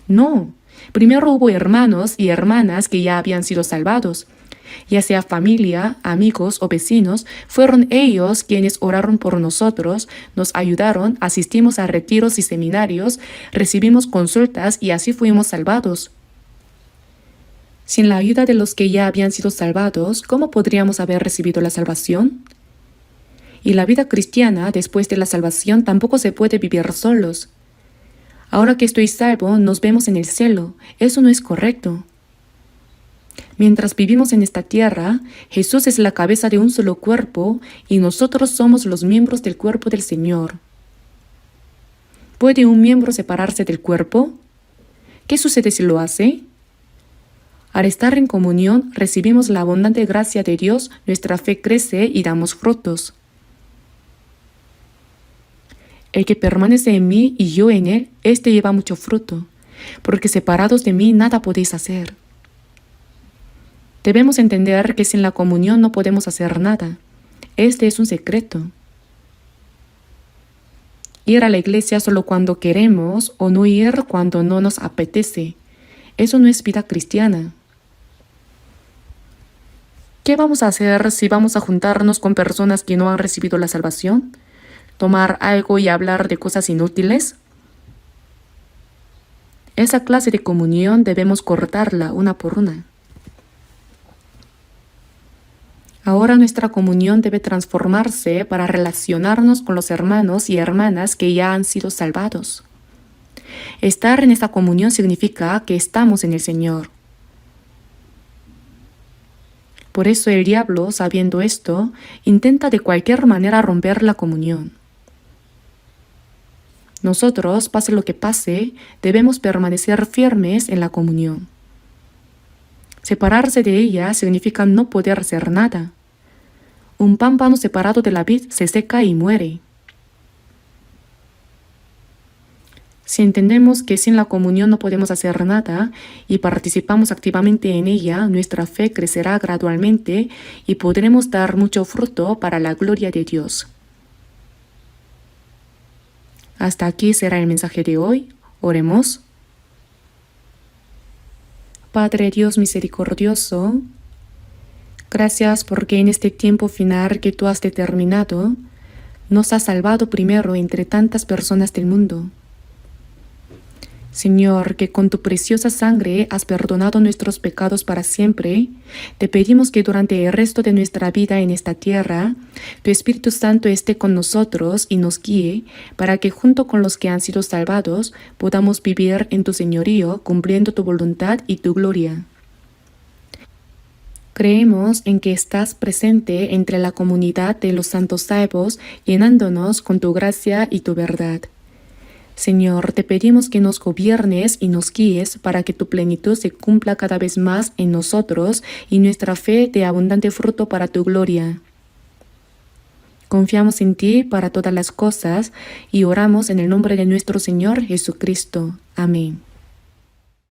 No. Primero hubo hermanos y hermanas que ya habían sido salvados. Ya sea familia, amigos o vecinos, fueron ellos quienes oraron por nosotros, nos ayudaron, asistimos a retiros y seminarios, recibimos consultas y así fuimos salvados. Sin la ayuda de los que ya habían sido salvados, ¿cómo podríamos haber recibido la salvación? Y la vida cristiana después de la salvación tampoco se puede vivir solos. Ahora que estoy salvo, nos vemos en el cielo. Eso no es correcto. Mientras vivimos en esta tierra, Jesús es la cabeza de un solo cuerpo y nosotros somos los miembros del cuerpo del Señor. ¿Puede un miembro separarse del cuerpo? ¿Qué sucede si lo hace? Al estar en comunión, recibimos la abundante gracia de Dios, nuestra fe crece y damos frutos. El que permanece en mí y yo en él, éste lleva mucho fruto, porque separados de mí nada podéis hacer. Debemos entender que sin la comunión no podemos hacer nada. Este es un secreto. Ir a la iglesia solo cuando queremos o no ir cuando no nos apetece. Eso no es vida cristiana. ¿Qué vamos a hacer si vamos a juntarnos con personas que no han recibido la salvación? ¿Tomar algo y hablar de cosas inútiles? Esa clase de comunión debemos cortarla una por una. Ahora nuestra comunión debe transformarse para relacionarnos con los hermanos y hermanas que ya han sido salvados. Estar en esta comunión significa que estamos en el Señor. Por eso el diablo, sabiendo esto, intenta de cualquier manera romper la comunión. Nosotros, pase lo que pase, debemos permanecer firmes en la comunión. Separarse de ella significa no poder hacer nada. Un pámpano separado de la vid se seca y muere. Si entendemos que sin la comunión no podemos hacer nada y participamos activamente en ella, nuestra fe crecerá gradualmente y podremos dar mucho fruto para la gloria de Dios. Hasta aquí será el mensaje de hoy. Oremos. Padre Dios misericordioso, gracias porque en este tiempo final que tú has determinado, nos has salvado primero entre tantas personas del mundo. Señor, que con tu preciosa sangre has perdonado nuestros pecados para siempre, te pedimos que durante el resto de nuestra vida en esta tierra, tu Espíritu Santo esté con nosotros y nos guíe, para que junto con los que han sido salvados podamos vivir en tu señorío, cumpliendo tu voluntad y tu gloria. Creemos en que estás presente entre la comunidad de los santos salvos, llenándonos con tu gracia y tu verdad. Señor, te pedimos que nos gobiernes y nos guíes para que tu plenitud se cumpla cada vez más en nosotros y nuestra fe dé abundante fruto para tu gloria. Confiamos en ti para todas las cosas y oramos en el nombre de nuestro Señor Jesucristo. Amén.